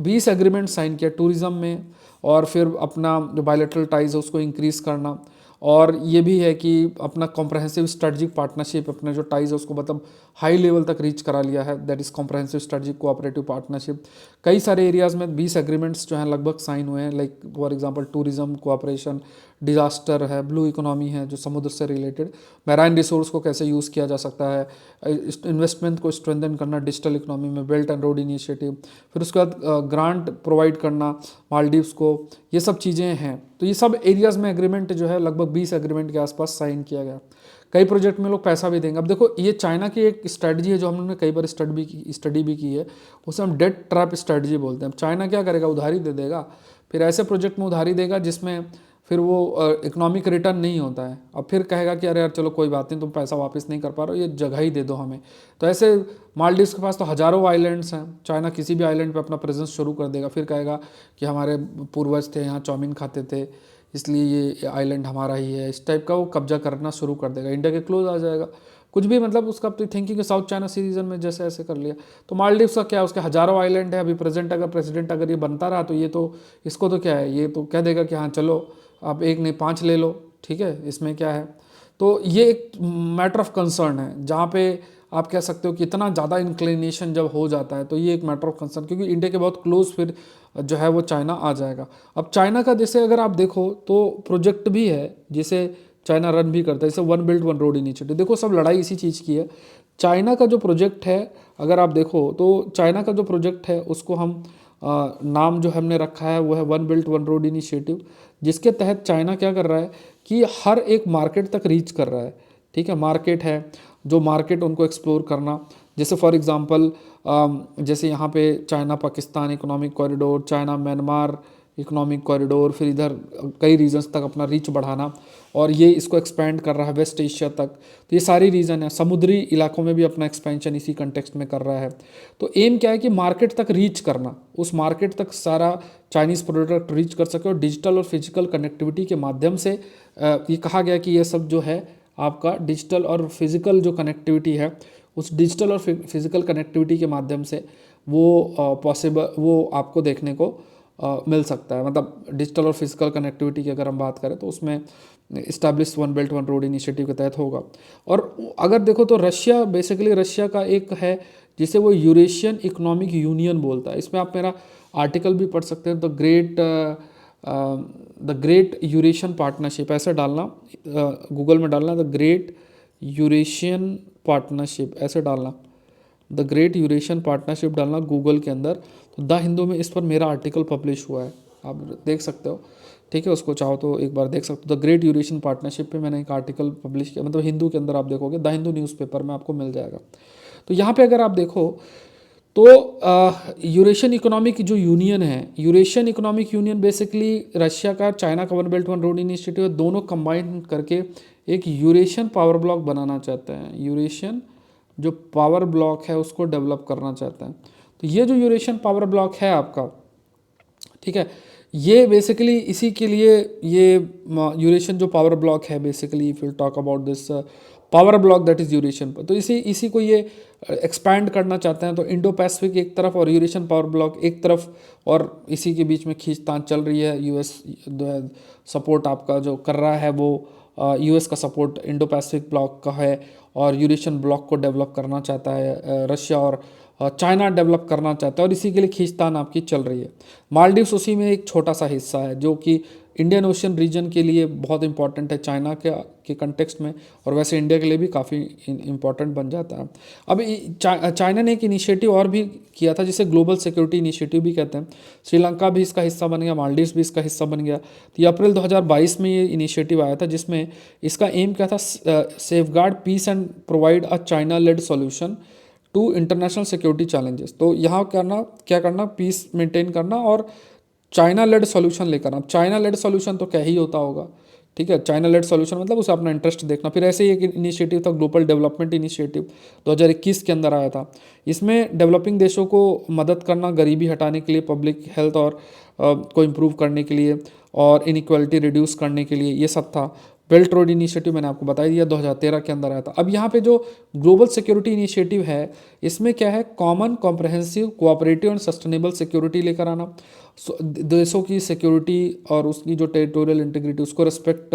20 एग्रीमेंट साइन किया टूरिज्म में, और फिर अपना जो बायलैटरल टाइज है उसको इंक्रीज करना, और ये भी है कि अपना कॉम्प्रहेंसिव स्ट्रेटजिक पार्टनरशिप, अपने जो टाइज है उसको मतलब हाई लेवल तक रीच करा लिया है, that is comprehensive strategic cooperative partnership. कई सारे एरियाज़ में 20 एग्रीमेंट्स जो हैं लगभग साइन हुए हैं, like for example tourism cooperation, disaster है, ब्लू इकोनॉमी है जो समुद्र से रिलेटेड, मैराइन रिसोर्स को कैसे यूज़ किया जा सकता है, इन्वेस्टमेंट को स्ट्रेंथन करना डिजिटल इकोनॉमी में, बेल्ट एंड रोड इनिशिएटिव, फिर उसके बाद ग्रांट प्रोवाइड करना मालदीव्स को, ये सब चीज़ें हैं। तो ये सब एरियाज़ में एग्रीमेंट जो है लगभग 20 एग्रीमेंट के आसपास साइन किया गया। कई प्रोजेक्ट में लोग पैसा भी देंगे। अब देखो ये चाइना की एक स्ट्रेटजी है जो हम लोगों ने कई बार स्टडी भी की है, उसे हम डेट ट्रैप स्ट्रेटजी बोलते हैं। चाइना क्या करेगा, उधारी दे देगा, फिर ऐसे प्रोजेक्ट में उधारी देगा जिसमें फिर वो इकोनॉमिक रिटर्न नहीं होता है। अब फिर कहेगा कि अरे यार चलो कोई बात नहीं, तुम पैसा वापस नहीं कर पा रहे हो, ये जगह ही दे दो हमें। तो ऐसे मालदीव्स के पास तो हज़ारों आइलैंड्स हैं, चाइना किसी भी आइलैंड पे अपना प्रेजेंस शुरू कर देगा, फिर कहेगा कि हमारे पूर्वज थे यहाँ चाउमीन खाते थे इसलिए ये आइलैंड हमारा ही है, इस टाइप का वो कब्जा करना शुरू कर देगा, इंडिया के क्लोज आ जाएगा। कुछ भी मतलब उसका अपनी थिंकिंग है, साउथ चाइना सी रीजन में जैसे ऐसे कर लिया। तो मालदीव्स का क्या है, उसके हज़ारों आइलैंड है। अभी प्रेसिडेंट अगर ये बनता रहा तो ये तो इसको तो क्या है, ये तो कह देगा कि हाँ चलो आप एक नहीं 5 ले लो, ठीक है, इसमें क्या है। तो ये एक मैटर ऑफ कंसर्न है जहाँ पे आप कह सकते हो कि इतना ज़्यादा इंक्लिनेशन जब हो जाता है तो ये एक मैटर ऑफ कंसर्न, क्योंकि इंडिया के बहुत क्लोज फिर जो है वो चाइना आ जाएगा। अब चाइना का जैसे अगर आप देखो तो प्रोजेक्ट भी है जिसे चाइना रन भी करता है, जैसे one belt one road initiative. देखो सब लड़ाई इसी चीज़ की है। चाइना का जो प्रोजेक्ट है अगर आप देखो तो चाइना का जो प्रोजेक्ट है उसको हम नाम जो हमने रखा है वो है one belt one road initiative, जिसके तहत चाइना क्या कर रहा है कि हर एक मार्केट तक रीच कर रहा है। ठीक है, मार्केट है जो मार्केट उनको एक्सप्लोर करना, जैसे फॉर एग्जांपल जैसे यहाँ पे China Pakistan economic corridor, China Myanmar economic corridor, फिर इधर कई रीजन्स तक अपना रीच बढ़ाना, और ये इसको एक्सपेंड कर रहा है वेस्ट एशिया तक। तो ये सारी रीजन है, समुद्री इलाकों में भी अपना एक्सपेंशन इसी कंटेक्स्ट में कर रहा है। तो एम क्या है कि मार्केट तक रीच करना, उस मार्केट तक सारा चाइनीज़ प्रोडक्ट रीच कर सके, और डिजिटल और फिजिकल कनेक्टिविटी के माध्यम से ये कहा गया कि ये सब जो है आपका डिजिटल और फिजिकल जो कनेक्टिविटी है उस डिजिटल और फिजिकल कनेक्टिविटी के माध्यम से वो पॉसिबल वो आपको देखने को मिल सकता है। मतलब डिजिटल और फिजिकल कनेक्टिविटी की अगर हम बात करें तो उसमें establish one belt one road initiative के तहत होगा। और अगर देखो तो रशिया, बेसिकली रशिया का एक है जिसे वो यूरेशियन इकोनॉमिक यूनियन बोलता है। इसमें आप मेरा आर्टिकल भी पढ़ सकते हैं, द ग्रेट यूरेशियन पार्टनरशिप ऐसे डालना, गूगल में डालना द ग्रेट यूरेशियन पार्टनरशिप ऐसे डालना, द ग्रेट यूरेशियन पार्टनरशिप डालना गूगल के अंदर, तो द हिंदू में इस पर मेरा आर्टिकल पब्लिश हुआ है, आप देख सकते हो। ठीक है, उसको चाहो तो एक बार देख सकते हो। द ग्रेट यूरेशियन पार्टनरशिप पे मैंने एक आर्टिकल पब्लिश किया, मतलब हिंदू के अंदर आप देखोगे, द हिंदू न्यूज़पेपर में आपको मिल जाएगा। तो यहाँ पे अगर आप देखो तो यूरेशियन इकोनॉमिक जो यूनियन है, Eurasian economic union basically Russia का, चाइना का one belt one road initiative, दोनों कंबाइन करके एक यूरेशियन पावर ब्लॉक बनाना चाहते हैं। यूरेशियन जो पावर ब्लॉक है उसको डेवलप करना चाहते हैं। तो ये जो यूरेशियन पावर ब्लॉक है आपका, ठीक है, ये बेसिकली इसी के लिए, ये यूरेशियन जो पावर ब्लॉक है basically, if you talk about this power block that is Eurasian, तो इसी को ये एक्सपैंड करना चाहते हैं। तो इंडो पैसिफिक एक तरफ और यूरेशियन पावर ब्लॉक एक तरफ, और इसी के बीच में खींचतान चल रही है। यूएस सपोर्ट आपका जो कर रहा है वो यूएस का सपोर्ट इंडो पैसिफिक ब्लॉक का है, और यूरेशियन ब्लॉक को डेवलप करना चाहता है रशिया, और चाइना डेवलप करना चाहता है, और इसी के लिए खींचतान आपकी चल रही है। मालदीव्स उसी में एक छोटा सा हिस्सा है जो कि इंडियन ओशियन रीजन के लिए बहुत इंपॉर्टेंट है चाइना के कंटेक्स्ट में, और वैसे इंडिया के लिए भी काफ़ी इंपॉर्टेंट बन जाता है। अब चाइना ने एक इनिशिएटिव और भी किया था जिसे ग्लोबल सिक्योरिटी इनिशिएटिव भी कहते हैं। श्रीलंका भी इसका हिस्सा बन गया, मालदीव्स भी इसका हिस्सा बन गया। तो ये अप्रैल 2022 में ये इनिशिएटिव आया था, जिसमें इसका एम क्या था, safeguard peace and provide a China led solution to international security challenges. तो यहाँ क्या करना, पीस मेंटेन करना और चाइना लेड सॉल्यूशन लेकर। अब चाइना लेड सॉल्यूशन तो क्या ही होता होगा, ठीक है। चाइना लेड सॉल्यूशन मतलब उसे अपना इंटरेस्ट देखना। फिर ऐसे ही एक इनिशिएटिव था ग्लोबल डेवलपमेंट इनिशिएटिव, 2021 के अंदर आया था। इसमें डेवलपिंग देशों को मदद करना, गरीबी हटाने के लिए, पब्लिक हेल्थ और को इम्प्रूव करने के लिए, और इनइक्वालिटी रिड्यूस करने के लिए, ये सब था। बेल्ट रोड इनिशिएटिव मैंने आपको बता दिया, 2013 के अंदर आया था। अब यहाँ पे जो ग्लोबल सिक्योरिटी इनिशिएटिव है, इसमें क्या है, common comprehensive cooperative and sustainable security लेकर आना, देशों की सिक्योरिटी और उसकी जो टेरिटोरियल इंटीग्रिटी उसको रिस्पेक्ट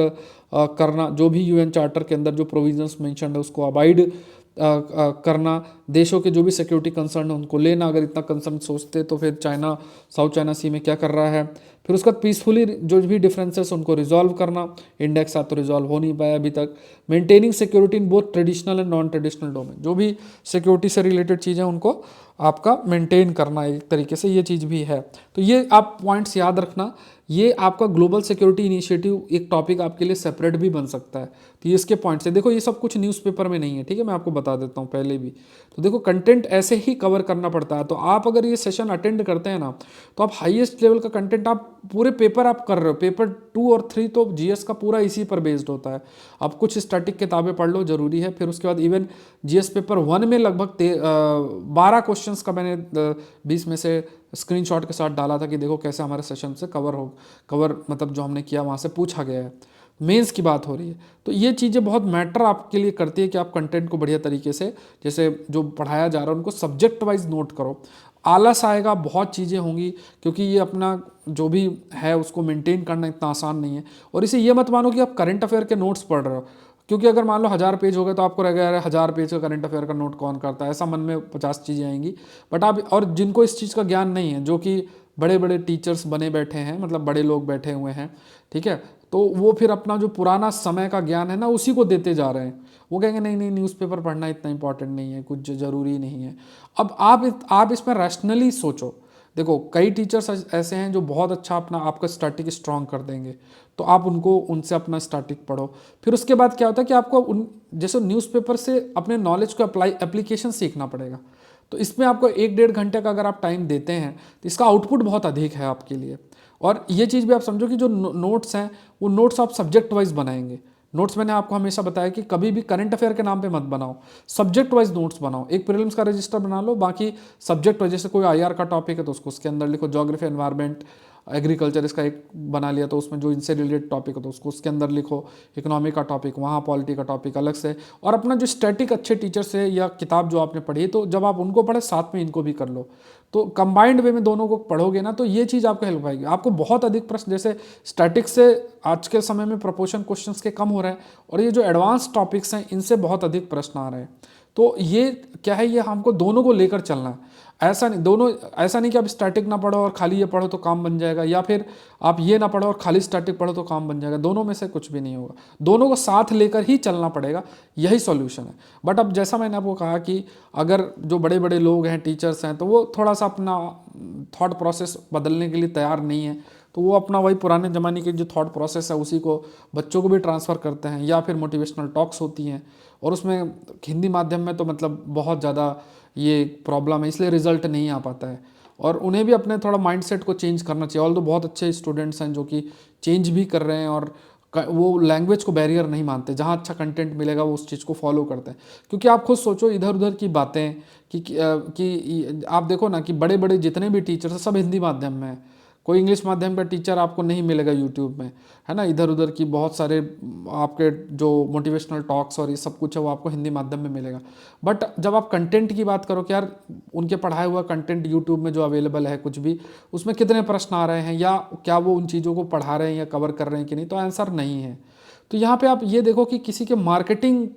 करना, जो भी यूएन चार्टर के अंदर जो प्रोविजंस मेंशन है उसको अबाइड करना, देशों के जो भी सिक्योरिटी कंसर्न है उनको लेना। अगर इतना कंसर्न सोचते तो फिर चाइना साउथ चाइना सी में क्या कर रहा है। फिर उसका पीसफुली जो भी डिफरेंसेस उनको रिजॉल्व करना। इंडेक्स तो रिजॉल्व हो नहीं पाया अभी तक। Maintaining security in both traditional and non traditional domain, जो भी सिक्योरिटी से रिलेटेड चीज़ें उनको आपका मेंटेन करना एक तरीके से, ये चीज़ भी है। तो ये आप पॉइंट्स याद रखना। ये आपका ग्लोबल सिक्योरिटी इनिशिएटिव एक टॉपिक आपके लिए सेपरेट भी बन सकता है। तो ये इसके पॉइंट्स है। देखो ये सब कुछ न्यूज़पेपर में नहीं है, ठीक है, मैं आपको बता देता हूँ पहले भी। तो देखो कंटेंट ऐसे ही कवर करना पड़ता है। तो आप अगर ये सेशन अटेंड करते हैं ना, तो आप हाईएस्ट लेवल का कंटेंट, आप पूरे पेपर आप कर रहे हो। पेपर 2 और 3 तो जीएस का पूरा इसी पर बेस्ड होता है। आप कुछ स्टैटिक किताबें पढ़ लो, जरूरी है। फिर उसके बाद इवन जीएस पेपर 1 में लगभग 12 क्वेश्चंस का मैंने 20 में से स्क्रीनशॉट के साथ डाला था कि देखो कैसे हमारे सेशन से कवर मतलब जो हमने किया वहाँ से पूछा गया है। मेंस की बात हो रही है। तो ये चीज़ें बहुत मैटर आपके लिए करती है कि आप कंटेंट को बढ़िया तरीके से, जैसे जो पढ़ाया जा रहा है उनको सब्जेक्ट वाइज नोट करो। आलस आएगा, बहुत चीज़ें होंगी, क्योंकि ये अपना जो भी है उसको मेंटेन करना इतना आसान नहीं है। और इसे ये मत मानो कि आप करंट अफेयर के नोट्स पढ़ रहे हो, क्योंकि अगर मान लो 1000 पेज हो गए तो आपको रहेगा यार 1000 पेज का करंट अफेयर का नोट कौन करता है, ऐसा मन में 50 चीज़ें आएंगी। बट आप, और जिनको इस चीज़ का ज्ञान नहीं है, जो कि बड़े बड़े टीचर्स बने बैठे हैं, मतलब बड़े लोग बैठे हुए हैं, ठीक है, तो वो फिर अपना जो पुराना समय का ज्ञान है ना उसी को देते जा रहे हैं। वो कहेंगे नहीं नहीं न्यूज़पेपर पढ़ना इतना इंपॉर्टेंट नहीं है, कुछ ज़रूरी नहीं है। अब आप इसमें रैशनली सोचो। देखो कई टीचर्स ऐसे हैं जो बहुत अच्छा अपना आपका स्टैटिक स्ट्रॉन्ग कर देंगे, तो आप उनसे अपना स्टैटिक पढ़ो। फिर उसके बाद क्या होता है कि आपको जैसे न्यूज़पेपर से अपने नॉलेज को एप्लीकेशन सीखना पड़ेगा। तो इसमें आपको 1-1.5 घंटे का अगर आप टाइम देते हैं तो इसका आउटपुट बहुत अधिक है आपके लिए। और ये चीज़ भी आप समझो कि जो नोट्स हैं वो नोट्स आप सब्जेक्ट वाइज बनाएंगे। नोट्स मैंने आपको हमेशा बताया कि कभी भी करंट अफेयर के नाम पे मत बनाओ, सब्जेक्ट वाइज नोट्स बनाओ। एक प्रीलिम्स का रजिस्टर बना लो, बाकी सब्जेक्ट वाइज, जैसे कोई आईआर का टॉपिक है तो उसको उसके अंदर लिखो, ज्योग्राफी एनवायरनमेंट, एग्रीकल्चर इसका एक बना लिया, तो उसमें जो इनसे रिलेटेड टॉपिक हो तो उसको उसके अंदर लिखो, इकोनॉमी का टॉपिक वहाँ, पॉलिटी का टॉपिक अलग से, और अपना जो स्टैटिक अच्छे टीचर से या किताब जो आपने पढ़ी तो जब आप उनको पढ़े साथ में इनको भी कर लो, तो कंबाइंड वे में दोनों को पढ़ोगे ना तो ये चीज़ आपको हेल्प आएगी। आपको बहुत अधिक प्रश्न, जैसे स्टैटिक से आज के समय में प्रोपोर्शन क्वेश्चंस के कम हो रहे हैं, और ये जो एडवांस टॉपिक्स हैं इनसे बहुत अधिक प्रश्न आ रहे हैं। तो ये क्या है, ये हमको दोनों को लेकर चलना है। ऐसा नहीं कि आप स्टैटिक ना पढ़ो और खाली ये पढ़ो तो काम बन जाएगा, या फिर आप ये ना पढ़ो और खाली स्टैटिक पढ़ो तो काम बन जाएगा। दोनों में से कुछ भी नहीं होगा, दोनों को साथ लेकर ही चलना पड़ेगा, यही सॉल्यूशन है। बट अब जैसा मैंने आपको कहा कि अगर जो बड़े बड़े लोग हैं, टीचर्स हैं, तो वो थोड़ा सा अपना थॉट प्रोसेस बदलने के लिए तैयार नहीं है, तो वो अपना वही पुराने ज़माने की जो थॉट प्रोसेस है उसी को बच्चों को भी ट्रांसफ़र करते हैं, या फिर मोटिवेशनल टॉक्स होती हैं, और उसमें हिंदी माध्यम में तो मतलब बहुत ज़्यादा ये प्रॉब्लम है, इसलिए रिजल्ट नहीं आ पाता है। और उन्हें भी अपने थोड़ा माइंडसेट को चेंज करना चाहिए। ऑल तो बहुत अच्छे स्टूडेंट्स हैं जो कि चेंज भी कर रहे हैं, और वो लैंग्वेज को बैरियर नहीं मानते, जहाँ अच्छा कंटेंट मिलेगा वो उस चीज़ को फॉलो करते हैं। क्योंकि आप खुद सोचो इधर उधर की बातें कि आप देखो ना कि बड़े बड़े जितने भी टीचर्स हैं सब हिंदी माध्यम में हैं, कोई इंग्लिश माध्यम का टीचर आपको नहीं मिलेगा यूट्यूब में, है ना। इधर उधर की बहुत सारे आपके जो मोटिवेशनल टॉक्स और ये सब कुछ है वो आपको हिंदी माध्यम में मिलेगा। बट जब आप कंटेंट की बात करो कि यार उनके पढ़ाया हुआ कंटेंट यूट्यूब में जो अवेलेबल है कुछ भी, उसमें कितने प्रश्न आ रहे हैं, या क्या वो उन चीज़ों को पढ़ा रहे हैं या कवर कर रहे हैं कि नहीं, तो आंसर नहीं है। तो यहाँ पे आप ये देखो कि किसी के मार्केटिंग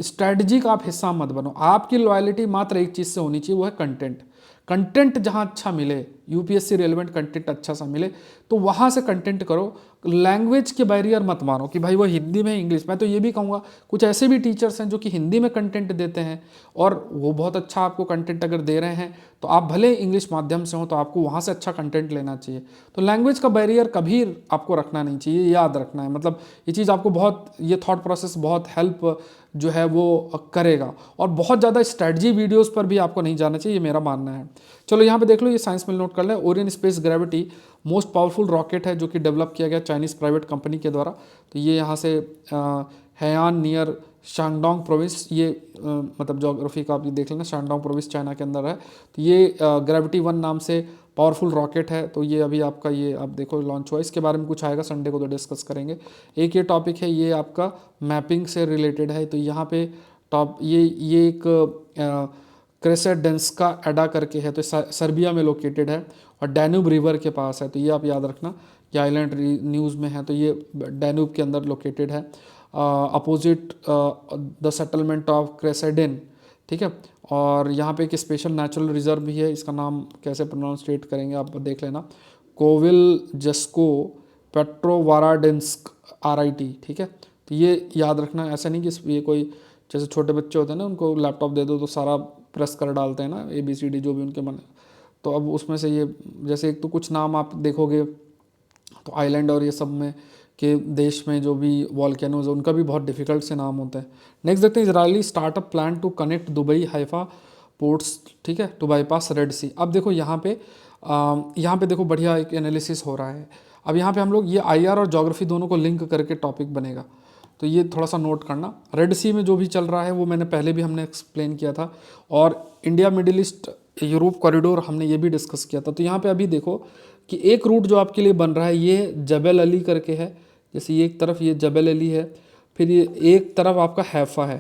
स्ट्रैटेजी का आप हिस्सा मत बनो। आपकी लॉयल्टी मात्र एक चीज़ से होनी चाहिए, वो है कंटेंट। कंटेंट जहाँ अच्छा मिले, यूपीएससी रेलेवेंट कंटेंट अच्छा सा मिले, तो वहाँ से कंटेंट करो। लैंग्वेज के बैरियर मत मानो कि भाई वो हिंदी में इंग्लिश। मैं तो ये भी कहूँगा कुछ ऐसे भी टीचर्स हैं जो कि हिंदी में कंटेंट देते हैं, और वो बहुत अच्छा आपको कंटेंट अगर दे रहे हैं, तो आप भले इंग्लिश माध्यम से हो तो आपको वहाँ से अच्छा कंटेंट लेना चाहिए। तो लैंग्वेज का बैरियर कभी आपको रखना नहीं चाहिए, याद रखना है। मतलब ये चीज़ आपको बहुत, ये थॉट प्रोसेस बहुत हेल्प जो है वो करेगा। और बहुत ज़्यादा स्ट्रेटजी वीडियोस पर भी आपको नहीं जाना चाहिए, ये मेरा मानना है। चलो यहाँ पे देख लो, ये साइंस में नोट कर लें। Orion space gravity most powerful rocket है जो कि डेवलप किया गया चाइनीज़ प्राइवेट कंपनी के द्वारा। तो ये यहाँ से हैयान नियर शांगडोंग प्रोविंस, ये मतलब जोग्राफी का आप ये देख लेना, शांगडोंग प्रोविंस चाइना के अंदर है। तो ये ग्रेविटी 1 नाम से पावरफुल रॉकेट है। तो ये अभी आपका ये आप देखो लॉन्च हुआ, इसके बारे में कुछ आएगा संडे को तो डिस्कस करेंगे। एक ये टॉपिक है, ये आपका मैपिंग से रिलेटेड है। तो यहाँ पे ये एक क्रेसेडेंस्का एडा करके है, तो सर्बिया में लोकेटेड है और डैन्यूब रिवर के पास है। तो ये आप याद रखना, ये आइलैंड न्यूज़ में है। तो ये डैन्यूब के अंदर लोकेटेड है, अपोजिट द सेटलमेंट ऑफ क्रेसेडेन, ठीक है। और यहाँ पे एक स्पेशल नेचुरल रिजर्व भी है, इसका नाम कैसे प्रोनाउंसिएट करेंगे आप देख लेना, कोविल जस्को पेट्रोवाराडेंस्क RIT, ठीक है। तो ये याद रखना। ऐसा नहीं कि ये कोई जैसे छोटे बच्चे होते हैं ना, उनको लैपटॉप दे दो तो सारा प्रेस कर डालते हैं ना, ABCD जो भी उनके मन। तो अब उसमें से ये जैसे एक तो कुछ नाम आप देखोगे तो आइलैंड और ये सब में के देश में जो भी वॉल्केनोज है उनका भी बहुत डिफिकल्ट से नाम होता है। नेक्स्ट देखते हैं, Israeli startup plan to connect Dubai Haifa ports, ठीक है, टू बाईपास रेड सी। अब देखो यहाँ पे देखो बढ़िया एक एनालिसिस हो रहा है। अब यहाँ पे हम लोग ये IR और ज्योग्राफी दोनों को लिंक करके टॉपिक बनेगा, तो ये थोड़ा सा नोट करना। रेड सी में जो भी चल रहा है वो मैंने पहले भी हमने एक्सप्लेन किया था, और India middle east Europe corridor हमने ये भी डिस्कस किया था। तो यहाँ पे अभी देखो कि एक रूट जो आपके लिए बन रहा है ये जबल अली करके है, जैसे ये एक तरफ ये जबल अली है, फिर ये एक तरफ आपका हैफा है।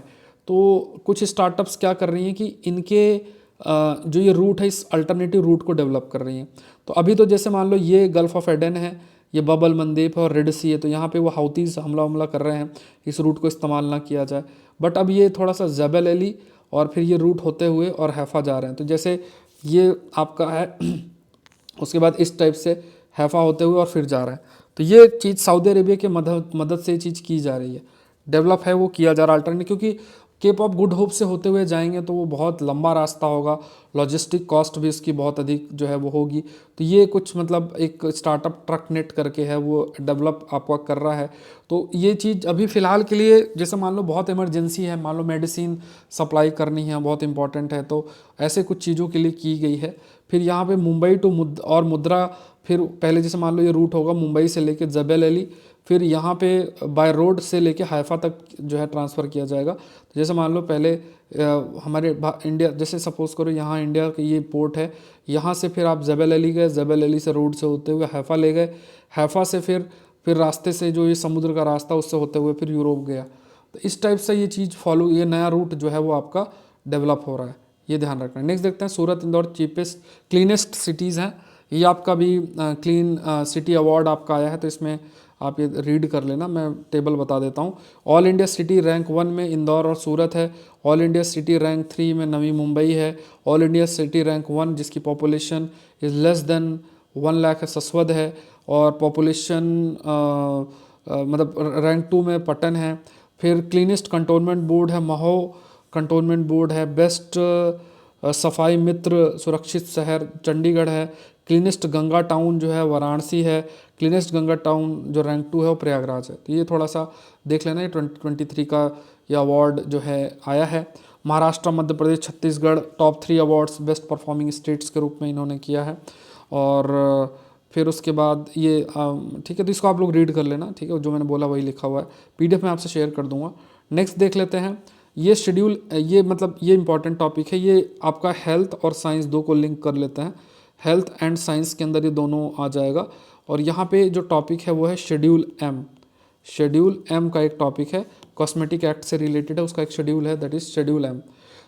तो कुछ स्टार्टअप्स क्या कर रही हैं कि इनके जो ये रूट है इस अल्टरनेटिव रूट को डेवलप कर रही हैं। तो अभी तो जैसे मान लो ये गल्फ ऑफ एडन है, ये बबल मंदेप है और रेड सी है, तो यहाँ पे वो हाउतीज हमला कर रहे हैं इस रूट को इस्तेमाल ना किया जाए। बट अब ये थोड़ा सा जबल अली और फिर ये रूट होते हुए और हैफा जा रहे हैं। तो जैसे ये आपका है उसके बाद इस टाइप से हैफा होते हुए और फिर जा रहा है। तो ये चीज़ सऊदी अरेबिया के मदद से ये चीज़ की जा रही है, डेवलप है वो किया जा रहा है अल्टरनेट, क्योंकि केप ऑफ गुड होप से होते हुए जाएंगे तो वो बहुत लंबा रास्ता होगा, लॉजिस्टिक कॉस्ट भी इसकी बहुत अधिक जो है वो होगी। तो ये कुछ मतलब एक स्टार्टअप ट्रक नेट करके है वो डेवलप आपका कर रहा है। तो ये चीज़ अभी फ़िलहाल के लिए जैसे मान लो बहुत इमरजेंसी है, मान लो मेडिसिन सप्लाई करनी है बहुत इंपॉर्टेंट है, तो ऐसे कुछ चीज़ों के लिए की गई है। फिर यहाँ पे मुंबई टू मुद्रा, फिर पहले जैसे मान लो ये रूट होगा मुंबई से लेके जबल अली, फिर यहाँ पे बाय रोड से लेके हाइफा तक जो है ट्रांसफ़र किया जाएगा। तो जैसे मान लो पहले हमारे इंडिया, जैसे सपोज़ करो यहाँ इंडिया का ये पोर्ट है, यहाँ से फिर आप जबल अली गए, जबल अली से रोड से होते हुए हैफ़ा ले गए, हैफ़ा से फिर रास्ते से जो ये समुद्र का रास्ता उससे होते हुए फिर यूरोप गया। तो इस टाइप से ये चीज़ फॉलो, ये नया रूट जो है वो आपका डेवलप हो रहा है, ये ध्यान रखना है। नेक्स्ट देखते हैं, सूरत इंदौर चीपेस्ट क्लीनेस्ट सिटीज़ हैं। ये आपका भी क्लीन सिटी अवार्ड आपका आया है, तो इसमें आप ये रीड कर लेना, मैं टेबल बता देता हूँ। ऑल इंडिया सिटी रैंक 1 में इंदौर और सूरत है। ऑल इंडिया सिटी रैंक 3 में नवी मुंबई है। ऑल इंडिया सिटी रैंक 1 जिसकी population is less than 1 lakh है, सस्वद है। और पॉपुलेशन मतलब रैंक 2 में पटन है। फिर क्लीनेस्ट कंटोनमेंट बोर्ड है महो कंटोनमेंट बोर्ड है। बेस्ट सफाई मित्र सुरक्षित शहर चंडीगढ़ है। क्लीनेस्ट गंगा टाउन जो है वाराणसी है। क्लीनेस्ट गंगा टाउन जो रैंक 2 है वो प्रयागराज है। तो ये थोड़ा सा देख लेना, ये 2023 का ये अवार्ड जो है आया है। Maharashtra, Madhya Pradesh, Chhattisgarh top 3 awards best performing states के रूप में इन्होंने किया है। और फिर उसके बाद ये ठीक है, तो इसको आप लोग रीड कर लेना, ठीक है, जो मैंने बोला वही लिखा हुआ है, PDF में आपसे शेयर कर दूंगा। नेक्स्ट देख लेते हैं, ये शेड्यूल, ये मतलब ये इंपॉर्टेंट टॉपिक है, ये आपका हेल्थ और साइंस दो को लिंक कर लेते हैं। हेल्थ एंड साइंस के अंदर ये दोनों आ जाएगा। और यहाँ पे जो टॉपिक है वो है शेड्यूल M। शेड्यूल M का एक टॉपिक है, कॉस्मेटिक एक्ट से रिलेटेड है, उसका एक शेड्यूल है, दैट इज़ शेड्यूल M।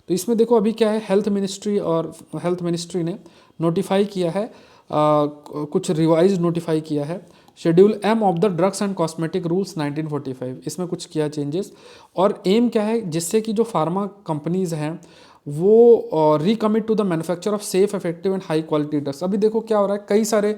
तो इसमें देखो अभी क्या है, हेल्थ मिनिस्ट्री ने नोटिफाई किया है, कुछ रिवाइज नोटिफाई किया है schedule M of the drugs and cosmetic rules 1945। इसमें कुछ किया चेंजेस, और एम क्या है, जिससे कि जो फार्मा कंपनीज हैं वो recommit to the manufacture of safe, effective and high quality drugs. अभी देखो क्या हो रहा है, कई सारे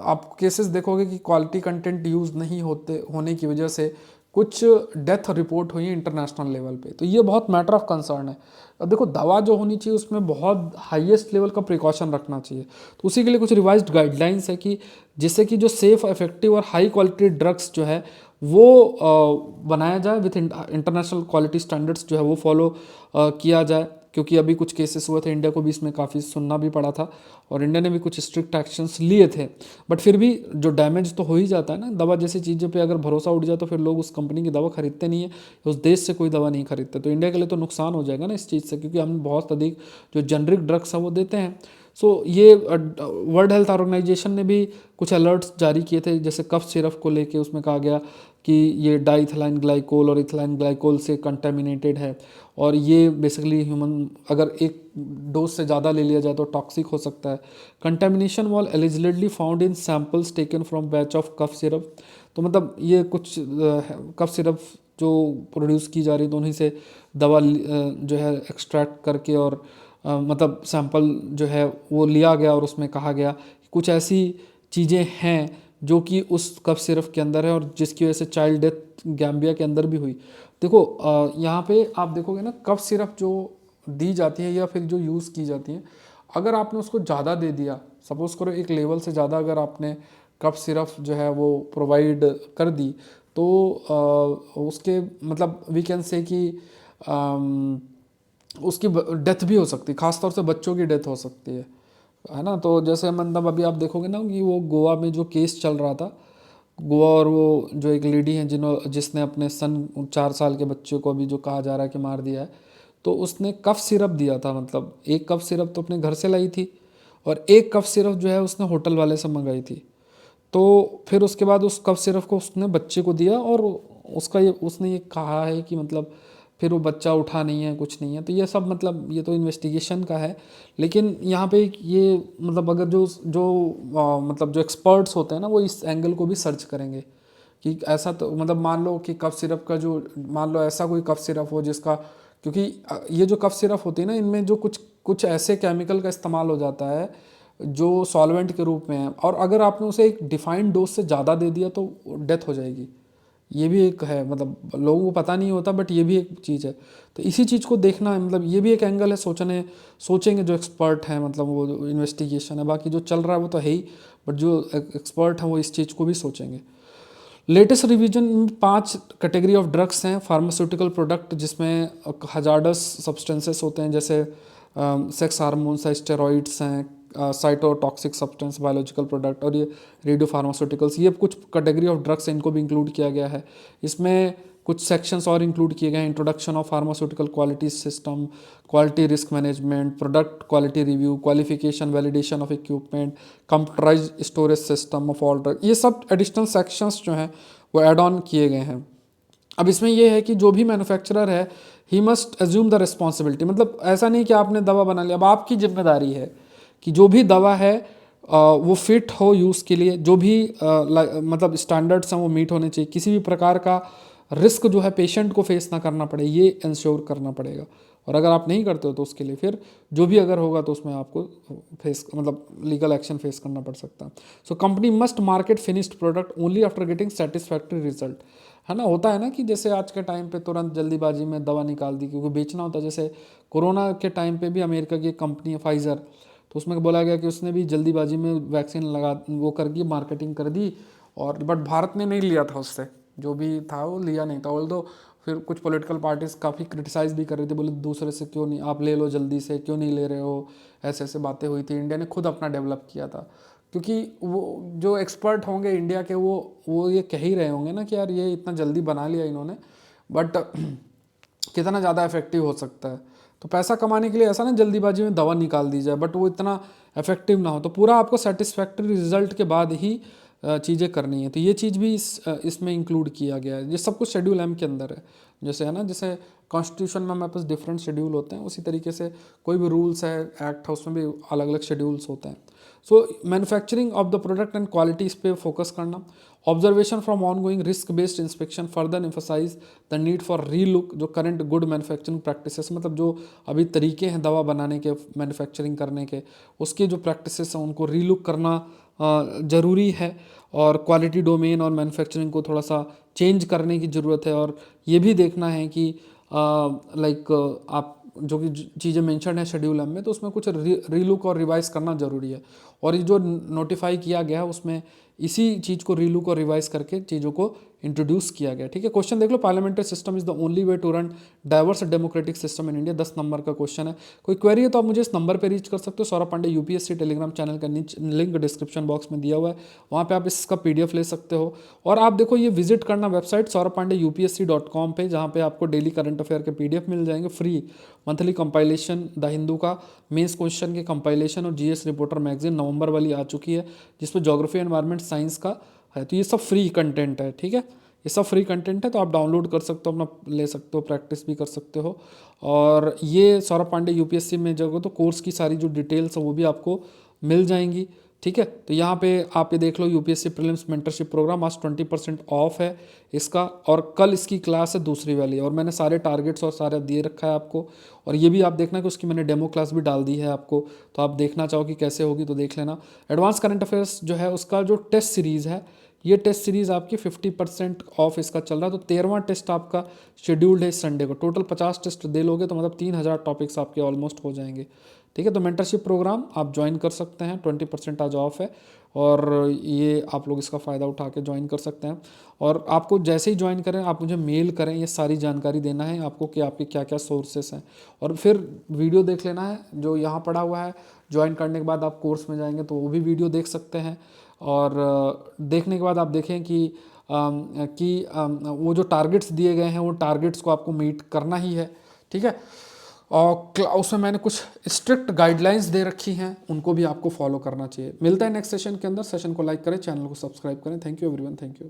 आप केसेस देखोगे कि क्वालिटी कंटेंट यूज़ नहीं होने की वजह से कुछ डेथ रिपोर्ट हुई है इंटरनेशनल लेवल पे। तो ये बहुत मैटर ऑफ कंसर्न है। अब देखो दवा जो होनी चाहिए उसमें बहुत हाईएस्ट लेवल का प्रिकॉशन रखना चाहिए, तो उसी के लिए कुछ रिवाइज्ड गाइडलाइंस है कि जिससे कि जो सेफ, इफेक्टिव और हाई क्वालिटी ड्रग्स जो है वो बनाया जाए विथ इंटरनेशनल क्वालिटी स्टैंडर्ड्स जो है वो फॉलो किया जाए। क्योंकि अभी कुछ केसेस हुए थे, इंडिया को भी इसमें काफ़ी सुनना भी पड़ा था, और इंडिया ने भी कुछ स्ट्रिक्ट एक्शंस लिए थे। बट फिर भी जो डैमेज तो हो ही जाता है ना, दवा जैसी चीज़ों पे अगर भरोसा उठ जाए तो फिर लोग उस कंपनी की दवा खरीदते नहीं है, उस देश से कोई दवा नहीं खरीदते। तो इंडिया के लिए तो नुकसान हो जाएगा ना इस चीज़ से, क्योंकि हम बहुत अधिक जो जेनरिक ड्रग्स है वो देते हैं। सो ये वर्ल्ड हेल्थ ऑर्गेनाइजेशन ने भी कुछ अलर्ट्स जारी किए थे, जैसे कफ सिरप को लेके उसमें कहा गया कि ये डाइथिलाइन ग्लाइकोल और इथिलाइन ग्लाइकोल से कंटेमिनेटेड है, और ये बेसिकली ह्यूमन अगर एक डोज से ज़्यादा ले लिया जाए तो टॉक्सिक हो सकता है। Contamination was allegedly found in samples taken from batch of cough syrup. तो मतलब ये कुछ कफ सिरप जो प्रोड्यूस की जा रही तो उन्हीं से दवा जो है एक्सट्रैक्ट करके और मतलब सैंपल जो है वो लिया गया, और उसमें कहा गया कि कुछ ऐसी चीज़ें हैं जो कि उस कफ सिरप के अंदर है, और जिसकी वजह से चाइल्ड डेथ गैम्बिया के अंदर भी हुई। देखो यहाँ पे आप देखोगे ना, कफ सिरप जो दी जाती है या फिर जो यूज़ की जाती है, अगर आपने उसको ज़्यादा दे दिया, सपोज़ करो एक लेवल से ज़्यादा अगर आपने कफ सिरप जो है वो प्रोवाइड कर दी, तो उसके मतलब वी कैन से कि उसकी डेथ भी हो सकती है, खासतौर से बच्चों की डेथ हो सकती है ना। तो जैसे मतलब अभी आप देखोगे ना कि वो गोवा में जो केस चल रहा था, गोवा और वो जो एक लेडी हैं जिसने अपने 4 साल के बच्चे को अभी जो कहा जा रहा है कि मार दिया है, तो उसने कफ सिरप दिया था, मतलब एक कफ सिरप तो अपने घर से लाई थी, और एक कफ सिरप जो है उसने होटल वाले से मंगाई थी। तो फिर उसके बाद उस कफ सिरप को उसने बच्चे को दिया, और उसने ये कहा है कि मतलब फिर वो बच्चा उठा नहीं है, कुछ नहीं है। तो ये सब मतलब ये तो इन्वेस्टिगेशन का है, लेकिन यहाँ पे ये मतलब अगर जो जो मतलब जो एक्सपर्ट्स होते हैं ना वो इस एंगल को भी सर्च करेंगे कि ऐसा तो मतलब मान लो कि कफ सिरप का जो मान लो ऐसा कोई कफ सिरप हो जिसका, क्योंकि ये जो कफ सिरप होती है ना इनमें जो कुछ कुछ ऐसे केमिकल का इस्तेमाल हो जाता है जो सॉल्वेंट के रूप में है, और अगर आपने उसे एक डिफाइंड डोज से ज़्यादा दे दिया तो डेथ हो जाएगी। ये भी एक है, मतलब लोगों को पता नहीं होता, बट ये भी एक चीज़ है। तो इसी चीज़ को देखना है, मतलब ये भी एक एंगल है, सोचेंगे जो एक्सपर्ट हैं, मतलब वो जो इन्वेस्टिगेशन है, बाकी जो चल रहा है वो तो है ही, बट जो एक्सपर्ट हैं वो इस चीज़ को भी सोचेंगे। लेटेस्ट रिवीजन में 5 कैटेगरी ऑफ ड्रग्स हैं फार्मास्यूटिकल प्रोडक्ट, जिसमें हजार्डस सब्सटेंसेस होते हैं, जैसे सेक्स हार्मोन्स है, स्टेरॉइड्स हैं, साइटोटॉक्सिक सब्सटेंस, बायोलॉजिकल प्रोडक्ट, और ये रेडियो फार्मास्यूटिकल्स, ये कुछ कैटेगरी ऑफ ड्रग्स इनको भी इंक्लूड किया गया है। इसमें कुछ सेक्शंस और इंक्लूड किए गए हैं, introduction of pharmaceutical quality system, quality risk management, product quality review, qualification validation of equipment, computerise storage system of all drug, ये सब एडिशनल सेक्शंस जो हैं वो एड ऑन किए गए हैं। अब इसमें यह है कि जो भी मैन्युफैक्चरर है he must assume the responsibility, मतलब ऐसा नहीं कि आपने दवा बना लिया, अब आपकी जिम्मेदारी है कि जो भी दवा है वो फिट हो यूज़ के लिए, जो भी मतलब स्टैंडर्ड्स हैं वो मीट होने चाहिए, किसी भी प्रकार का रिस्क जो है पेशेंट को फेस ना करना पड़े, ये इंश्योर करना पड़ेगा। और अगर आप नहीं करते हो तो उसके लिए फिर जो भी अगर होगा तो उसमें आपको फेस मतलब लीगल एक्शन फेस करना पड़ सकता है। So company must market finished product only after getting satisfactory result, है ना। होता है ना कि जैसे आज के टाइम पे तुरंत जल्दीबाजी में दवा निकाल दी क्योंकि बेचना होता है। जैसे कोरोना के टाइम पे भी अमेरिका की एक कंपनी है फाइज़र, तो उसमें बोला गया कि उसने भी जल्दीबाजी में वैक्सीन लगा वो कर दी, मार्केटिंग कर दी, और बट भारत ने नहीं लिया था उससे, जो भी था वो लिया नहीं था। ऑल्दो फिर कुछ पॉलिटिकल पार्टीज़ काफ़ी क्रिटिसाइज़ भी कर रही थी, बोले दूसरे से क्यों नहीं आप ले लो, जल्दी से क्यों नहीं ले रहे हो, ऐसे ऐसे बातें हुई थी। इंडिया ने खुद अपना डेवलप किया था, क्योंकि वो जो एक्सपर्ट होंगे इंडिया के वो ये कह ही रहे होंगे ना कि यार ये इतना जल्दी बना लिया इन्होंने, बट कितना ज़्यादा इफेक्टिव हो सकता है। तो पैसा कमाने के लिए ऐसा ना जल्दीबाजी में दवा निकाल दी जाए बट वो इतना इफेक्टिव ना हो, तो पूरा आपको सेटिस्फैक्ट्री रिजल्ट के बाद ही चीज़ें करनी है। तो ये चीज़ भी इसमें इंक्लूड किया गया है। ये सब कुछ शेड्यूल एम के अंदर है। जैसे है ना, जैसे कॉन्स्टिट्यूशन में हमारे पास डिफरेंट शेड्यूल होते हैं, उसी तरीके से कोई भी रूल्स है, एक्ट है, उसमें भी अलग अलग शेड्यूल्स होते हैं। So manufacturing of the product and quality, इस पे फोकस करना। Observation from ongoing risk based inspection further emphasise the need for relook जो करंट गुड मैन्युफैक्चरिंग प्रैक्टिसेस, मतलब जो अभी तरीके हैं दवा बनाने के, मैन्युफैक्चरिंग करने के, उसके जो प्रैक्टिसेस हैं उनको रीलुक करना ज़रूरी है। और क्वालिटी डोमेन और मैन्युफैक्चरिंग को थोड़ा सा चेंज करने की ज़रूरत है। और ये भी देखना है कि लाइक आप जो कि चीज़ें मेंशन है शेड्यूल एम में, तो उसमें कुछ रीलुक और रिवाइज करना ज़रूरी है। और ये जो नोटिफाई किया गया है उसमें इसी चीज़ को रीलुक और रिवाइज करके चीज़ों को इंट्रोड्यूस किया गया। ठीक है, क्वेश्चन देख लो, parliamentary system is the only way to run diverse democratic system in India. 10 number का क्वेश्चन है। कोई क्वेरी है तो आप मुझे इस नंबर पे रीच कर सकते हो। Saurabh Pandey UPSC Telegram channel का लिंक डिस्क्रिप्शन बॉक्स में दिया हुआ है, वहाँ पे आप इसका पीडीएफ ले सकते हो। और आप देखो ये विजिट करना वेबसाइट saurabpandeyupsc.com पे, जहाँ पे आपको डेली करंट अफेयर के पीडीएफ मिल जाएंगे free. Monthly compilation the Hindu का मेंस क्वेश्चन के कंपाइलेशन और जीएस रिपोर्टर मैगजीन नवंबर वाली आ चुकी है, जिसमें ज्योग्राफी एनवायरनमेंट साइंस का है। तो ये सब फ्री कंटेंट है। ठीक है, ये सब फ्री कंटेंट है, तो आप डाउनलोड कर सकते हो, अपना ले सकते हो, प्रैक्टिस भी कर सकते हो। और ये सौरभ पांडे यूपीएससी में जगह तो कोर्स की सारी जो डिटेल्स है वो भी आपको मिल जाएंगी। ठीक है, तो यहाँ पे आप ये देख लो, यूपीएससी प्रीलिम्स मेंटरशिप प्रोग्राम आज 20% ऑफ है इसका, और कल इसकी क्लास है दूसरी वाली, और मैंने सारे टारगेट्स और सारे दे रखा है आपको। और ये भी आप देखना कि उसकी मैंने डेमो क्लास भी डाल दी है आपको, तो आप देखना चाहो कि कैसे होगी तो देख लेना। एडवांस करंट अफेयर्स जो है उसका जो टेस्ट सीरीज़ है, ये टेस्ट सीरीज़ आपकी 50% ऑफ इसका चल रहा है। तो 13वां टेस्ट आपका शेड्यूल्ड है इस संडे को। टोटल 50 टेस्ट दे लोगे तो मतलब 3000 टॉपिक्स आपके ऑलमोस्ट हो जाएंगे। ठीक है, तो मेंटरशिप प्रोग्राम आप ज्वाइन कर सकते हैं, 20% आज ऑफ है, और ये आप लोग इसका फ़ायदा उठा के ज्वाइन कर सकते हैं। और आपको जैसे ही ज्वाइन करें आप मुझे मेल करें, ये सारी जानकारी देना है आपको कि आपके क्या क्या सोर्सेस हैं, और फिर वीडियो देख लेना है जो यहाँ पड़ा हुआ है। ज्वाइन करने के बाद आप कोर्स में जाएंगे तो वो भी वीडियो देख सकते हैं, और देखने के बाद आप देखें कि वो जो टारगेट्स दिए गए हैं वो टारगेट्स को आपको मीट करना ही है। ठीक है, और उसमें मैंने कुछ स्ट्रिक्ट गाइडलाइंस दे रखी हैं, उनको भी आपको फॉलो करना चाहिए। मिलता है नेक्स्ट सेशन के अंदर। सेशन को लाइक करें, चैनल को सब्सक्राइब करें। Thank you everyone, thank you.